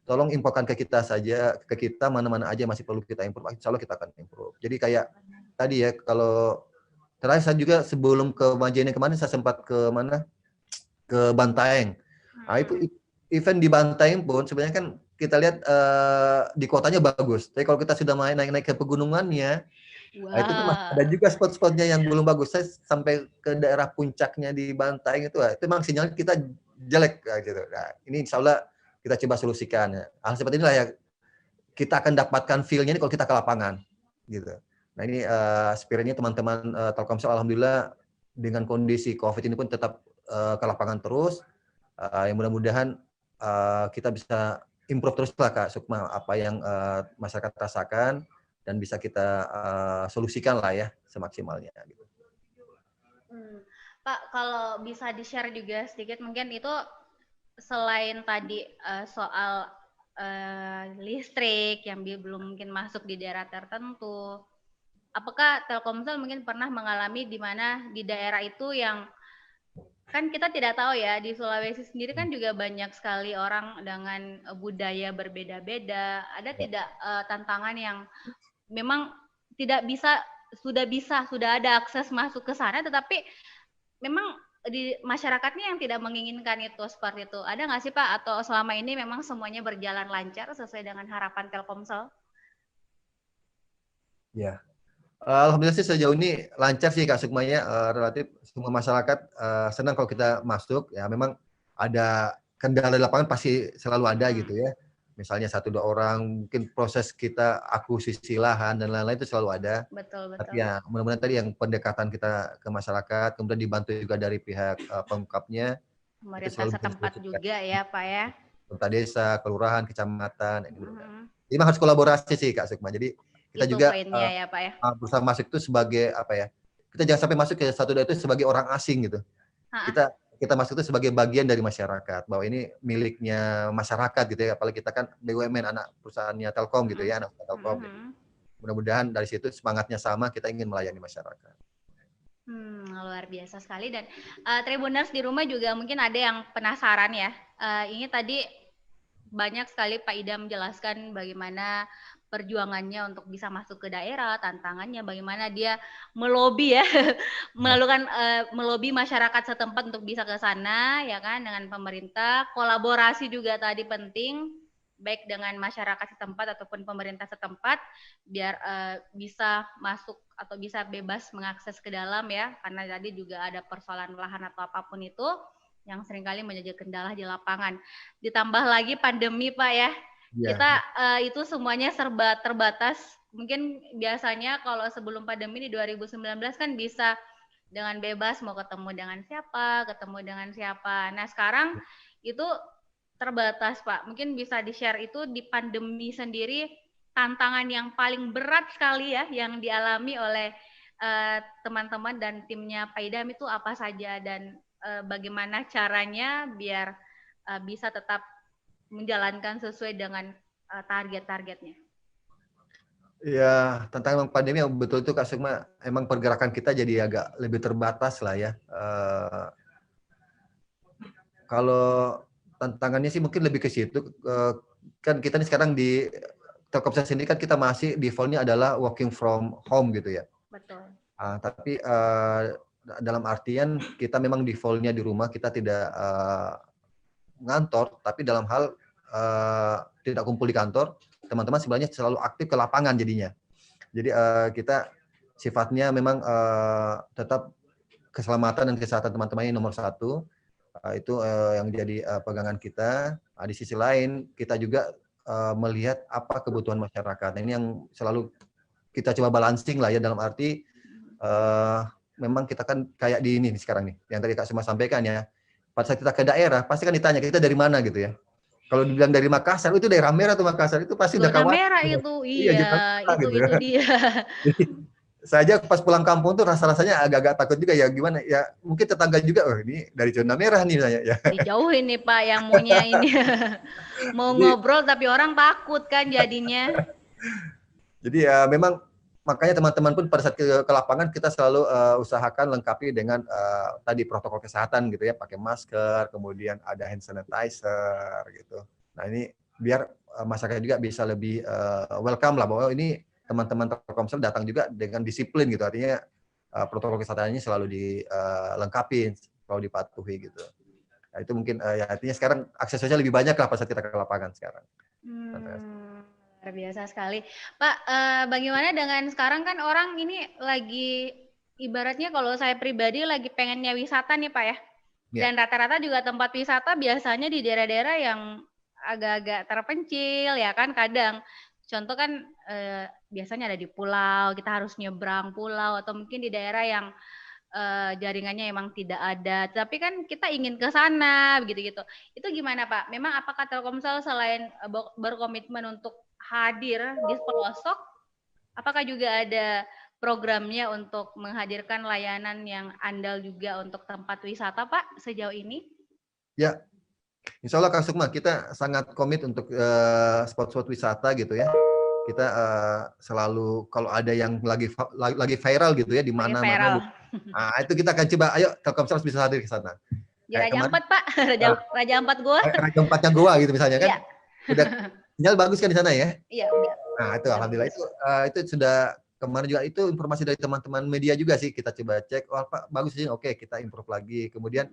tolong infokan ke kita saja, ke kita mana-mana aja masih perlu kita improve, insya Allah kita akan improve. Jadi kayak tadi ya, kalau terakhir saya juga sebelum ke Majene kemarin saya sempat ke mana? Ke Bantaeng. Nah, itu event di Bantaeng pun sebenarnya kan kita lihat di kotanya bagus. Tapi kalau kita sudah naik ke pegunungannya, nah itu tuh ada juga spot-spotnya yang belum bagus. Saya sampai ke daerah puncaknya di Bantaeng itu memang sinyal kita jelek gitu. Nah, ini insya Allah kita coba solusikan ya. Hal seperti inilah ya kita akan dapatkan feel-nya ini kalau kita ke lapangan gitu. Nah, ini spiritnya teman-teman Telkomsel alhamdulillah dengan kondisi Covid ini pun tetap ke lapangan terus. Yang mudah-mudahan kita bisa improve terus lah Kak Sukma apa yang masyarakat rasakan dan bisa kita solusikan lah ya semaksimalnya gitu.
Pak, kalau bisa di-share juga sedikit mungkin itu selain tadi soal listrik yang belum mungkin masuk di daerah tertentu, apakah Telkomsel mungkin pernah mengalami di mana di daerah itu yang kan kita tidak tahu ya, di Sulawesi sendiri kan juga banyak sekali orang dengan budaya berbeda-beda. Ada tidak tantangan yang memang tidak bisa, sudah ada akses masuk ke sana, tetapi memang di masyarakatnya yang tidak menginginkan itu seperti itu. Ada nggak sih Pak? Atau selama ini memang semuanya berjalan lancar sesuai dengan harapan Telkomsel?
Ya. Alhamdulillah sih sejauh ini lancar sih Kak Sukma ya, relatif semua masyarakat senang kalau kita masuk. Ya memang ada kendala di lapangan pasti selalu ada gitu ya. Misalnya 1-2 orang, mungkin proses kita akuisisi lahan dan lain-lain itu selalu ada.
Betul.
Tapi ya mudah-mudahan tadi yang pendekatan kita ke masyarakat, kemudian dibantu juga dari pihak pemkapnya.
Pemerintah setempat juga ya Pak ya.
Pemerintah desa, kelurahan, kecamatan. Ini harus kolaborasi sih Kak Sukma. Jadi kita
itu
juga
ya, Pak, ya?
Berusaha masuk itu sebagai apa ya? Kita jangan sampai masuk ke satu daerah itu sebagai orang asing gitu. Kita masuk itu sebagai bagian dari masyarakat, bahwa ini miliknya masyarakat gitu ya. Apalagi kita kan BUMN, anak perusahaannya Telkom gitu ya, anak Telkom. Mudah-mudahan dari situ semangatnya sama, kita ingin melayani masyarakat.
Luar biasa sekali. Dan Tribuners di rumah juga mungkin ada yang penasaran ya. Ini tadi banyak sekali Pak Idam menjelaskan bagaimana perjuangannya untuk bisa masuk ke daerah, tantangannya bagaimana dia melobi ya, melakukan melobi masyarakat setempat untuk bisa ke sana ya kan, dengan pemerintah. Kolaborasi juga tadi penting, baik dengan masyarakat setempat ataupun pemerintah setempat, biar bisa masuk atau bisa bebas mengakses ke dalam ya, karena tadi juga ada persoalan lahan atau apapun itu yang seringkali menjadi kendala di lapangan. Ditambah lagi pandemi Pak ya, kita itu semuanya serba terbatas. Mungkin biasanya kalau sebelum pandemi di 2019 kan bisa dengan bebas mau ketemu dengan siapa. Nah sekarang itu terbatas Pak. Mungkin bisa di-share itu di pandemi sendiri, tantangan yang paling berat sekali ya yang dialami oleh teman-teman dan timnya Pak Idam itu apa saja, dan bagaimana caranya biar bisa tetap menjalankan sesuai dengan target-targetnya.
Ya, tentang pandemi yang betul itu Kak Sukma, emang pergerakan kita jadi agak lebih terbatas lah ya. Kalau tantangannya sih mungkin lebih ke situ. Kan kita nih sekarang di Telkomsel sendiri kan kita masih defaultnya adalah working from home gitu ya.
Betul.
Tapi dalam artian kita memang defaultnya di rumah, kita tidak ngantor, tapi dalam hal tidak kumpul di kantor, teman-teman sebenarnya selalu aktif ke lapangan jadinya. Jadi kita sifatnya memang tetap keselamatan dan kesehatan teman-teman ini nomor satu. Itu yang jadi pegangan kita. Di sisi lain kita juga melihat apa kebutuhan masyarakat. Nah, ini yang selalu kita coba balancing lah ya, dalam arti memang kita kan kayak di ini sekarang nih, yang tadi Kak Suma sampaikan ya. Pada saat kita ke daerah, pasti kan ditanya kita dari mana gitu ya. Kalau dibilang dari Makassar, itu daerah merah tuh Makassar, itu pasti udah
Zona
khawatir.
merah itu, iya,
gitu.
itu dia.
Saya pas pulang kampung tuh rasa-rasanya agak-agak takut juga ya, gimana ya, mungkin tetangga juga, oh ini dari zona merah nih saya ya.
Dijauhin nih Pak yang maunya ini. Mau ngobrol tapi orang takut kan jadinya.
Jadi ya memang makanya teman-teman pun pada saat ke lapangan kita selalu usahakan lengkapi dengan tadi protokol kesehatan gitu ya, pakai masker, kemudian ada hand sanitizer gitu. Nah ini biar masyarakat juga bisa lebih welcome lah, bahwa ini teman-teman Telkomsel datang juga dengan disiplin gitu, artinya protokol kesehatannya selalu dilengkapi, selalu dipatuhi gitu. Nah itu mungkin ya artinya sekarang aksesnya lebih banyak lah pas saat kita ke lapangan sekarang.
Luar biasa sekali. Pak, bagaimana dengan sekarang kan orang ini lagi, ibaratnya kalau saya pribadi lagi pengennya wisata nih Pak ya. Dan rata-rata juga tempat wisata biasanya di daerah-daerah yang agak-agak terpencil ya kan, kadang. Contoh kan biasanya ada di pulau, kita harus nyebrang pulau, atau mungkin di daerah yang jaringannya emang tidak ada, tapi kan kita ingin ke sana begitu-gitu. Itu gimana Pak? Memang apakah Telkomsel selain berkomitmen untuk hadir di pelosok, apakah juga ada programnya untuk menghadirkan layanan yang andal juga untuk tempat wisata Pak sejauh ini?
Ya, insya Allah Kang Sukma, kita sangat komit untuk spot-spot wisata gitu ya. Kita selalu kalau ada yang lagi viral gitu ya di mana-mana. Nah, itu kita akan coba, ayo Telkomsel bisa hadir ke sana.
Di Raja Ampat Pak, Raja Ampat Goa.
Raja Ampatnya Goa gitu misalnya kan. Udah sinyal bagus kan di sana ya?
Iya, udah.
Nah, itu alhamdulillah itu sudah kemarin juga itu informasi dari teman-teman media juga sih, kita coba cek, oh Pak bagus sih, oke kita improve lagi. Kemudian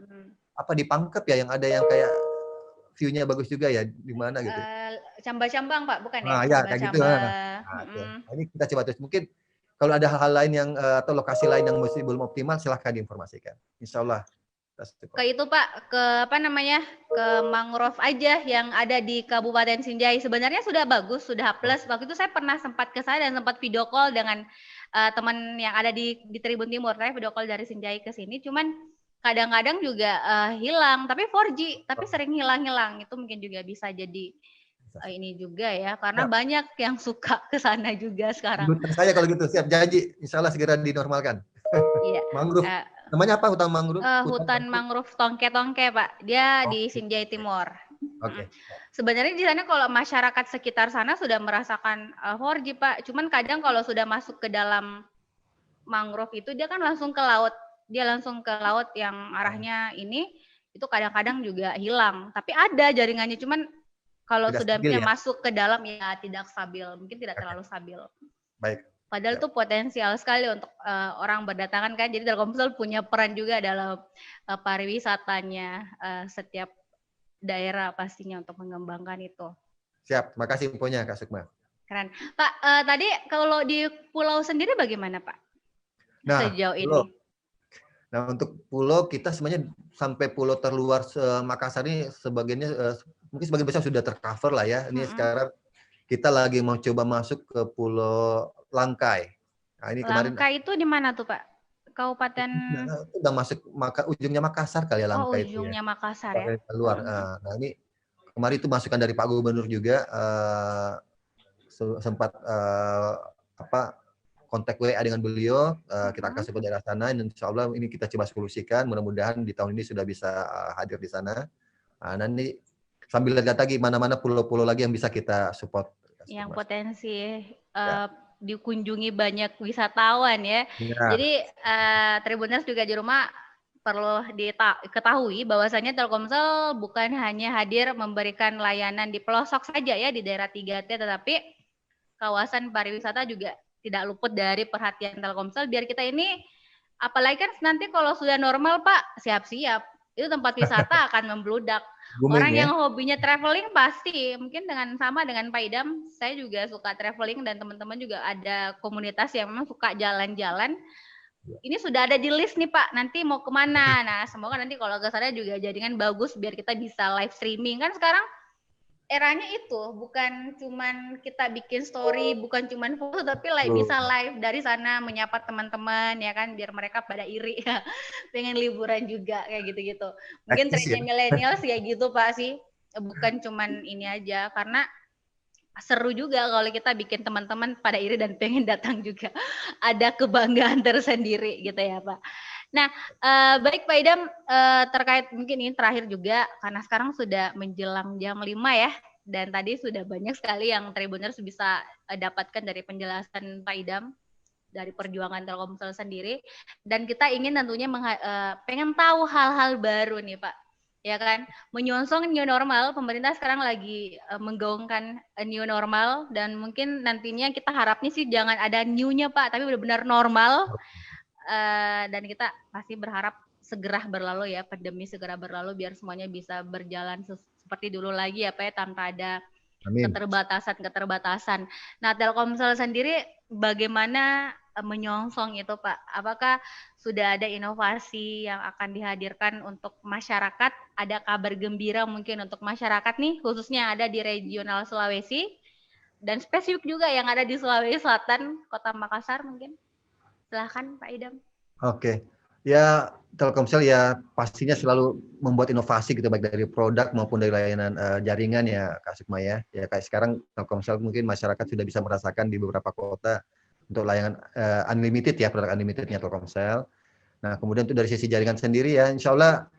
apa di Pangkep ya yang ada yang kayak view-nya bagus juga ya, di mana gitu?
Camba-cambang Pak, bukan ya?
Nah, ya kayak gitu. Ini kita coba terus. Mungkin kalau ada hal-hal lain yang atau lokasi lain yang masih belum optimal, silahkan diinformasikan. Insya Allah.
Ke itu Pak, ke apa namanya, ke mangrove aja yang ada di Kabupaten Sinjai. Sebenarnya sudah bagus, sudah plus. Waktu itu saya pernah sempat ke sana dan sempat video call dengan teman yang ada di Tribun Timur. Saya video call dari Sinjai ke sini, cuman kadang-kadang juga hilang, tapi 4G, tapi sering hilang-hilang. Itu mungkin juga bisa jadi ini juga ya, karena banyak yang suka ke sana juga sekarang.
Saya kalau gitu siap janji, insya Allah segera dinormalkan.
Iya.
Mangrove. Namanya apa hutan mangrove?
Hutan mangrove Tongke-Tongke Pak, dia di Sinjai Timur.
Oke.
Sebenarnya di sana kalau masyarakat sekitar sana sudah merasakan 4G Pak, cuman kadang kalau sudah masuk ke dalam mangrove itu dia kan langsung ke laut, dia langsung ke laut yang arahnya ini, itu kadang-kadang juga hilang. Tapi ada jaringannya, cuman Kalau
tidak
sudah
stabil ya?
masuk ke dalam ya tidak stabil, mungkin tidak terlalu stabil.
Baik.
Padahal itu potensial sekali untuk orang berdatangan kan. Jadi Telkomsel punya peran juga dalam pariwisatanya setiap daerah pastinya untuk mengembangkan itu.
Siap, makasih infonya Kak Sukma.
Keren. Pak, tadi kalau di pulau sendiri bagaimana Pak?
Nah,
sejauh ini.
Nah, untuk pulau kita sebenarnya sampai pulau terluar Makassar ini sebagiannya mungkin sebagian besar sudah tercover lah ya. Ini sekarang kita lagi mau coba masuk ke Pulau Langkai. Nah, ini kemarin.
Langkai itu di mana tuh Pak? Kabupaten.
Udah masuk ujungnya Makassar kali ya Langkai itu ya.
Ujungnya Makassar ya.
Keluar. Nah, ini kemarin itu masukan dari Pak Gubernur juga sempat kontak WA dengan beliau, kita akan support daerah sana, dan insya Allah ini kita coba solusikan, mudah-mudahan di tahun ini sudah bisa hadir di sana. Nanti sambil lihat lagi mana-mana pulau-pulau lagi yang bisa kita support.
Yang potensi dikunjungi banyak wisatawan ya. Jadi Tribuners juga di rumah perlu diketahui bahwasanya Telkomsel bukan hanya hadir memberikan layanan di pelosok saja ya di daerah 3T, tetapi kawasan pariwisata juga tidak luput dari perhatian Telkomsel, biar kita ini, apalagi kan nanti kalau sudah normal Pak, siap-siap, itu tempat wisata akan membludak. Orang yang hobinya traveling pasti, mungkin sama dengan Pak Idam, saya juga suka traveling dan teman-teman juga ada komunitas yang memang suka jalan-jalan. Ini sudah ada di list nih Pak, nanti mau kemana? Nah, semoga nanti kalau ke sana juga jaringan bagus biar kita bisa live streaming. Kan sekarang eranya itu bukan cuman kita bikin story, bukan cuman foto, tapi bisa live dari sana menyapa teman-teman ya kan, biar mereka pada iri ya, pengen liburan juga kayak gitu-gitu. Mungkin trennya milenial sih ya gitu Pak sih, bukan cuman ini aja, karena seru juga kalau kita bikin teman-teman pada iri dan pengen datang juga, ada kebanggaan tersendiri gitu ya Pak. Nah, baik Pak Idam, terkait mungkin ini terakhir juga, karena sekarang sudah menjelang jam 5 ya, dan tadi sudah banyak sekali yang Tribuners bisa dapatkan dari penjelasan Pak Idam, dari perjuangan Telkomsel sendiri, dan kita ingin tentunya pengen tahu hal-hal baru nih Pak, ya kan, menyongsong new normal, pemerintah sekarang lagi menggaungkan new normal, dan mungkin nantinya kita harapnya sih jangan ada new-nya Pak, tapi benar-benar normal. Dan kita pasti berharap segera berlalu ya, pandemi segera berlalu biar semuanya bisa berjalan seperti dulu lagi ya Pak ya, tanpa ada keterbatasan. Nah, Telkomsel sendiri bagaimana menyongsong itu Pak? Apakah sudah ada inovasi yang akan dihadirkan untuk masyarakat? Ada kabar gembira mungkin untuk masyarakat nih, khususnya ada di regional Sulawesi dan spesifik juga yang ada di Sulawesi Selatan, Kota Makassar mungkin? Silahkan Pak Idam.
Oke, ya Telkomsel ya pastinya selalu membuat inovasi gitu, baik dari produk maupun dari layanan jaringan ya Kak Sukma ya. Ya kayak sekarang Telkomsel mungkin masyarakat sudah bisa merasakan di beberapa kota untuk layanan unlimited ya, produk unlimitednya Telkomsel. Nah kemudian itu dari sisi jaringan sendiri ya, insya Allah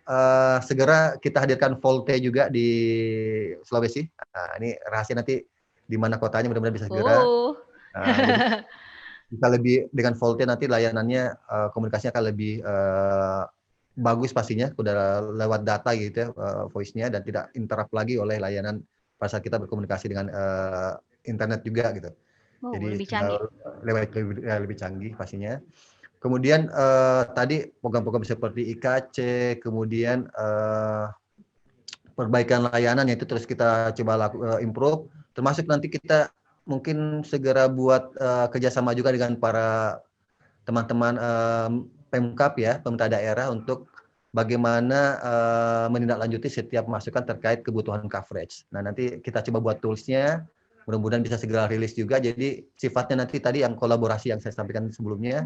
segera kita hadirkan VoLTE juga di Sulawesi. Nah ini rahasia nanti di mana kotanya, mudah-mudahan bisa segera. Bisa lebih dengan VoLTE nanti layanannya komunikasinya akan lebih bagus pastinya, udah lewat data gitu ya, voice-nya, dan tidak interrupt lagi oleh layanan pada saat kita berkomunikasi dengan internet juga gitu. Jadi
lebih canggih.
lebih canggih pastinya. Kemudian tadi program-program seperti IKC, kemudian perbaikan layanan itu terus kita coba improve, termasuk nanti kita mungkin segera buat kerjasama juga dengan para teman-teman Pemkab ya, pemerintah daerah, untuk bagaimana menindaklanjuti setiap masukan terkait kebutuhan coverage. Nah nanti kita coba buat toolsnya, mudah-mudahan bisa segera rilis juga. Jadi sifatnya nanti tadi yang kolaborasi yang saya sampaikan sebelumnya,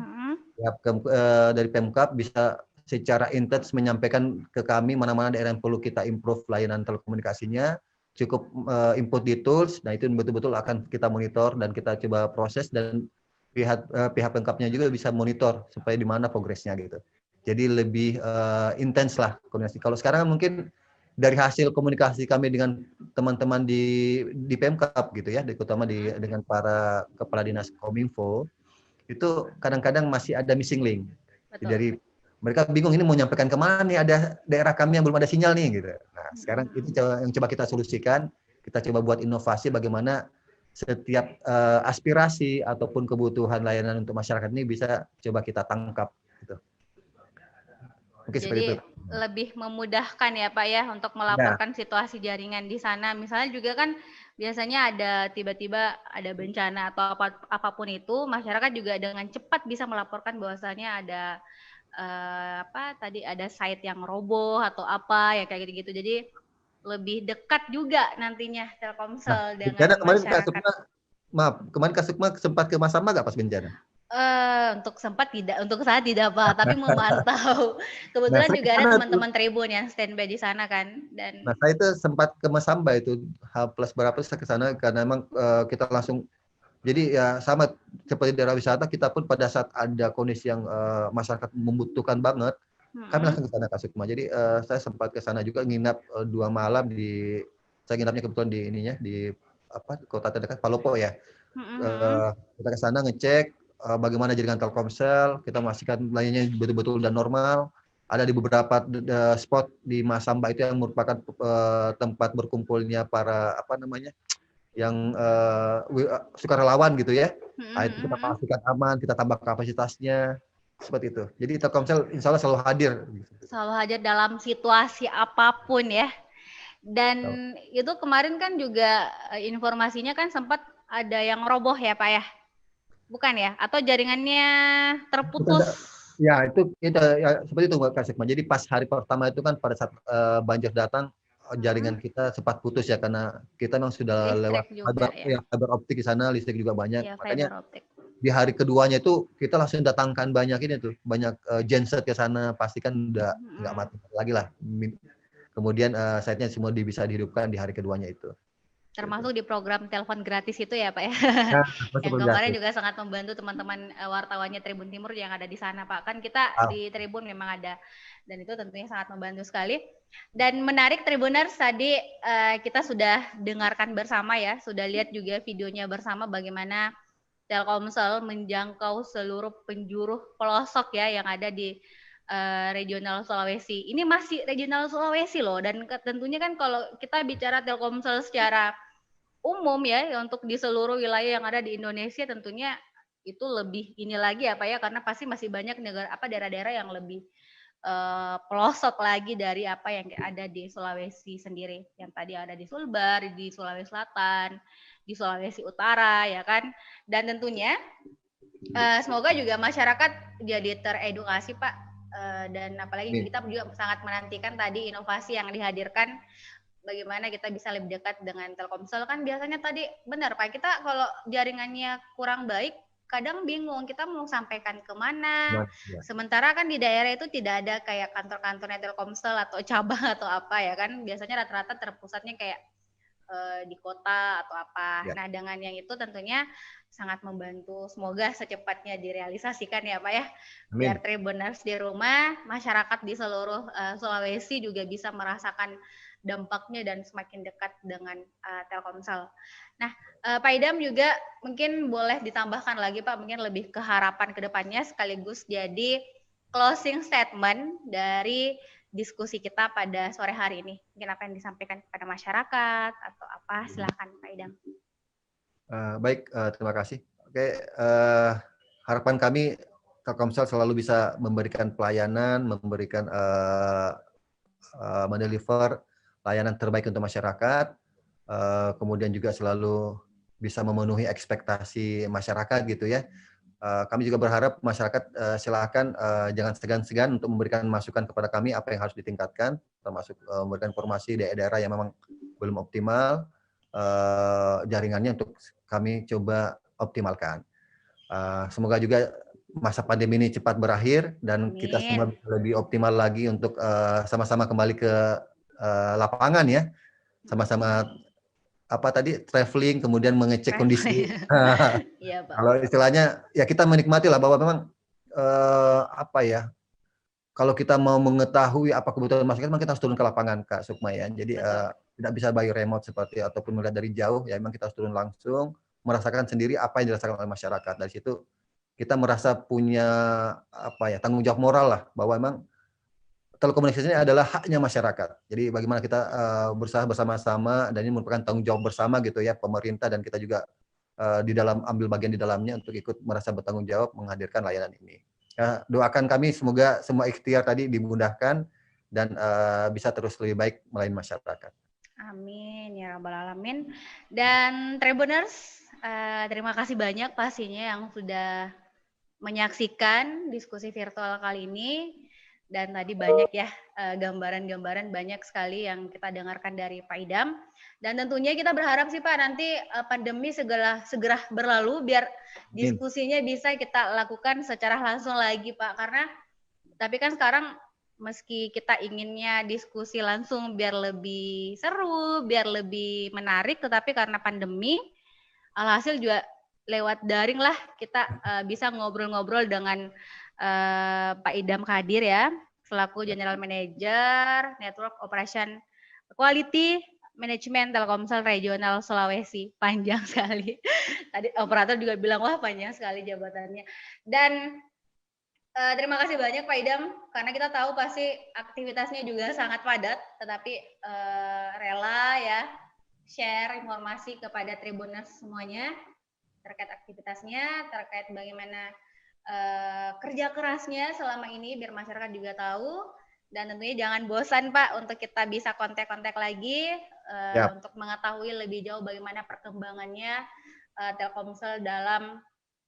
dari Pemkab bisa secara intens menyampaikan ke kami mana-mana daerah yang perlu kita improve layanan telekomunikasinya. Cukup input di tools, nah itu betul-betul akan kita monitor dan kita coba proses, dan pihak Pemkabnya juga bisa monitor supaya di mana progresnya gitu. Jadi lebih intens lah komunikasi. Kalau sekarang mungkin dari hasil komunikasi kami dengan teman-teman di Pemkab gitu ya, terutama dengan para kepala dinas Kominfo, itu kadang-kadang masih ada missing link. Dari mereka bingung ini mau nyampaikan kemana nih, ada daerah kami yang belum ada sinyal nih gitu. Nah sekarang itu yang coba kita solusikan, kita coba buat inovasi bagaimana setiap aspirasi ataupun kebutuhan layanan untuk masyarakat ini bisa coba kita tangkap gitu. Mungkin seperti
Jadi
itu.
lebih memudahkan ya Pak ya untuk melaporkan situasi jaringan di sana. Misalnya juga kan biasanya ada tiba-tiba ada bencana atau apapun itu, masyarakat juga dengan cepat bisa melaporkan bahwasanya ada ada site yang roboh atau apa ya kayak gitu-gitu. Jadi lebih dekat juga nantinya Telkomsel dengan masyarakat.
Kemarin Kak Sukma sempat ke Masamba nggak pas bencana?
Untuk saat tidak Pak, tapi memantau. Kebetulan juga ada teman-teman Tribun yang standby di sana kan.
Nah, saya itu sempat ke Masamba itu plus berapa saya ke sana karena memang kita langsung jadi ya sama seperti daerah wisata kita pun pada saat ada kondisi yang masyarakat membutuhkan banget, kami langsung ke sana Kak Sukma. Jadi saya sempat ke sana juga nginap 2 malam saya nginapnya kebetulan di kota terdekat Palopo ya. Kita ke sana ngecek bagaimana jaringan Telkomsel, kita memastikan layanannya betul-betul dan normal. Ada di beberapa spot di Masamba itu yang merupakan tempat berkumpulnya para yang sukarelawan gitu ya. Nah, itu kita pastikan aman, kita tambah kapasitasnya seperti itu. Jadi Telkomsel insya Allah selalu hadir.
Selalu hadir dalam situasi apapun ya. Dan itu kemarin kan juga informasinya kan sempat ada yang roboh ya Pak ya? Bukan ya? Atau jaringannya terputus?
Ya, itu ya, seperti itu Kak Sukma. Jadi pas hari pertama itu kan pada saat banjir datang, jaringan kita sempat putus ya karena kita memang sudah lewat fiber optik di sana, listrik juga banyak.
Ya,
makanya di hari keduanya itu kita langsung datangkan banyak genset ke sana, pastikan udah nggak mati lagi lah. Kemudian site-nya semua bisa dihidupkan di hari keduanya itu.
Termasuk di program telepon gratis itu ya Pak ya. Yang kemarin juga sangat membantu teman-teman wartawannya Tribun Timur yang ada di sana Pak. Kan kita di Tribun memang ada dan itu tentunya sangat membantu sekali. Dan menarik Tribuners, tadi kita sudah dengarkan bersama ya, sudah lihat juga videonya bersama bagaimana Telkomsel menjangkau seluruh penjuru pelosok ya yang ada di regional Sulawesi. Ini masih regional Sulawesi loh, dan tentunya kan kalau kita bicara Telkomsel secara umum ya untuk di seluruh wilayah yang ada di Indonesia tentunya itu lebih ini lagi ya Pak ya, karena pasti masih banyak daerah-daerah yang lebih pelosok lagi dari apa yang ada di Sulawesi sendiri. Yang tadi ada di Sulbar, di Sulawesi Selatan, di Sulawesi Utara ya kan. Dan tentunya semoga juga masyarakat jadi teredukasi Pak. Dan apalagi kita juga sangat menantikan tadi inovasi yang dihadirkan, bagaimana kita bisa lebih dekat dengan Telkomsel. Kan biasanya tadi benar Pak, kita kalau jaringannya kurang baik kadang bingung kita mau sampaikan kemana. Sementara kan di daerah itu tidak ada kayak kantor-kantornya Telkomsel atau cabang atau apa ya kan, biasanya rata-rata terpusatnya kayak di kota atau apa. Nah dengan yang itu tentunya sangat membantu. Semoga secepatnya direalisasikan ya Pak ya. Biar Tribuners di rumah, masyarakat di seluruh Sulawesi juga bisa merasakan dampaknya dan semakin dekat dengan Telkomsel. Nah, Pak Idam juga mungkin boleh ditambahkan lagi Pak, mungkin lebih ke harapan ke depannya sekaligus jadi closing statement dari diskusi kita pada sore hari ini. Mungkin apa yang disampaikan kepada masyarakat atau apa, silakan Pak Idam.
Baik, terima kasih. Oke, harapan kami Telkomsel selalu bisa memberikan pelayanan, mendeliver layanan terbaik untuk masyarakat, kemudian juga selalu bisa memenuhi ekspektasi masyarakat gitu ya. Kami juga berharap masyarakat silakan jangan segan-segan untuk memberikan masukan kepada kami apa yang harus ditingkatkan, termasuk memberikan informasi daerah-daerah yang memang belum optimal jaringannya untuk kami coba optimalkan. Semoga juga masa pandemi ini cepat berakhir dan kita semua bisa lebih optimal lagi untuk sama-sama kembali ke lapangan ya, sama-sama traveling kemudian mengecek kondisi. Ya, kalau istilahnya ya kita menikmati lah bahwa memang kalau kita mau mengetahui apa kebutuhan masyarakat memang kita harus turun ke lapangan Kak Sukma ya. Jadi tidak bisa by remote ataupun melihat dari jauh ya, memang kita harus turun langsung merasakan sendiri apa yang dirasakan oleh masyarakat. Dari situ kita merasa punya tanggung jawab moral lah bahwa memang telekomunikasi ini adalah haknya masyarakat. Jadi bagaimana kita berusaha bersama-sama, dan ini merupakan tanggung jawab bersama gitu ya, pemerintah dan kita juga di dalam ambil bagian di dalamnya untuk ikut merasa bertanggung jawab menghadirkan layanan ini. Doakan kami semoga semua ikhtiar tadi dimudahkan dan bisa terus lebih baik melayani masyarakat.
Amin ya rabbal alamin. Dan Tribuners, terima kasih banyak pastinya yang sudah menyaksikan diskusi virtual kali ini. Dan tadi banyak ya gambaran-gambaran banyak sekali yang kita dengarkan dari Pak Idam. Dan tentunya kita berharap sih Pak nanti pandemi segera berlalu biar diskusinya bisa kita lakukan secara langsung lagi Pak. Karena tapi kan sekarang meski kita inginnya diskusi langsung biar lebih seru, biar lebih menarik, tetapi karena pandemi alhasil juga lewat daring lah kita bisa ngobrol-ngobrol dengan Pak Idam Kadir ya, selaku General Manager Network Operation Quality Management Telkomsel Regional Sulawesi. Panjang sekali. Tadi operator juga bilang, wah panjang sekali jabatannya. Dan terima kasih banyak Pak Idam, karena kita tahu pasti aktivitasnya juga sangat padat, tetapi rela ya share informasi kepada Tribuners semuanya terkait aktivitasnya, terkait bagaimana kerja kerasnya selama ini biar masyarakat juga tahu. Dan tentunya jangan bosan Pak untuk kita bisa kontak-kontak lagi untuk mengetahui lebih jauh bagaimana perkembangannya Telkomsel dalam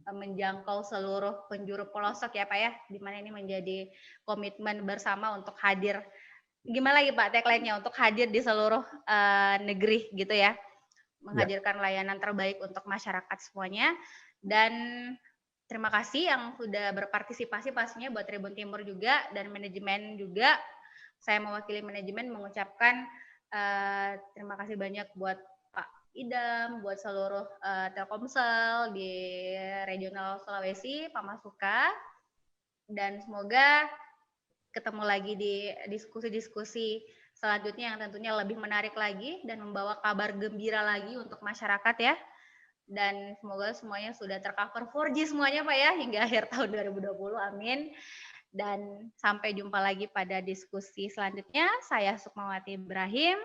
menjangkau seluruh penjuru pelosok ya Pak ya, di mana ini menjadi komitmen bersama untuk hadir. Gimana lagi Pak tagline-nya, untuk hadir di seluruh negeri gitu ya, menghadirkan layanan terbaik untuk masyarakat semuanya. Dan terima kasih yang sudah berpartisipasi pastinya buat Tribun Timur juga dan manajemen juga. Saya mewakili manajemen mengucapkan terima kasih banyak buat Pak Idam, buat seluruh Telkomsel di regional Sulawesi, Pak Masuka. Dan semoga ketemu lagi di diskusi-diskusi selanjutnya yang tentunya lebih menarik lagi dan membawa kabar gembira lagi untuk masyarakat ya. Dan semoga semuanya sudah tercover 4G semuanya Pak ya hingga akhir tahun 2020, amin. Dan sampai jumpa lagi pada diskusi selanjutnya. Saya Sukmawati Ibrahim.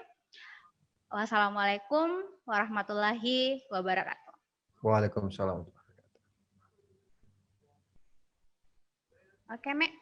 Wassalamualaikum warahmatullahi wabarakatuh.
Waalaikumsalam.
Oke, Mek.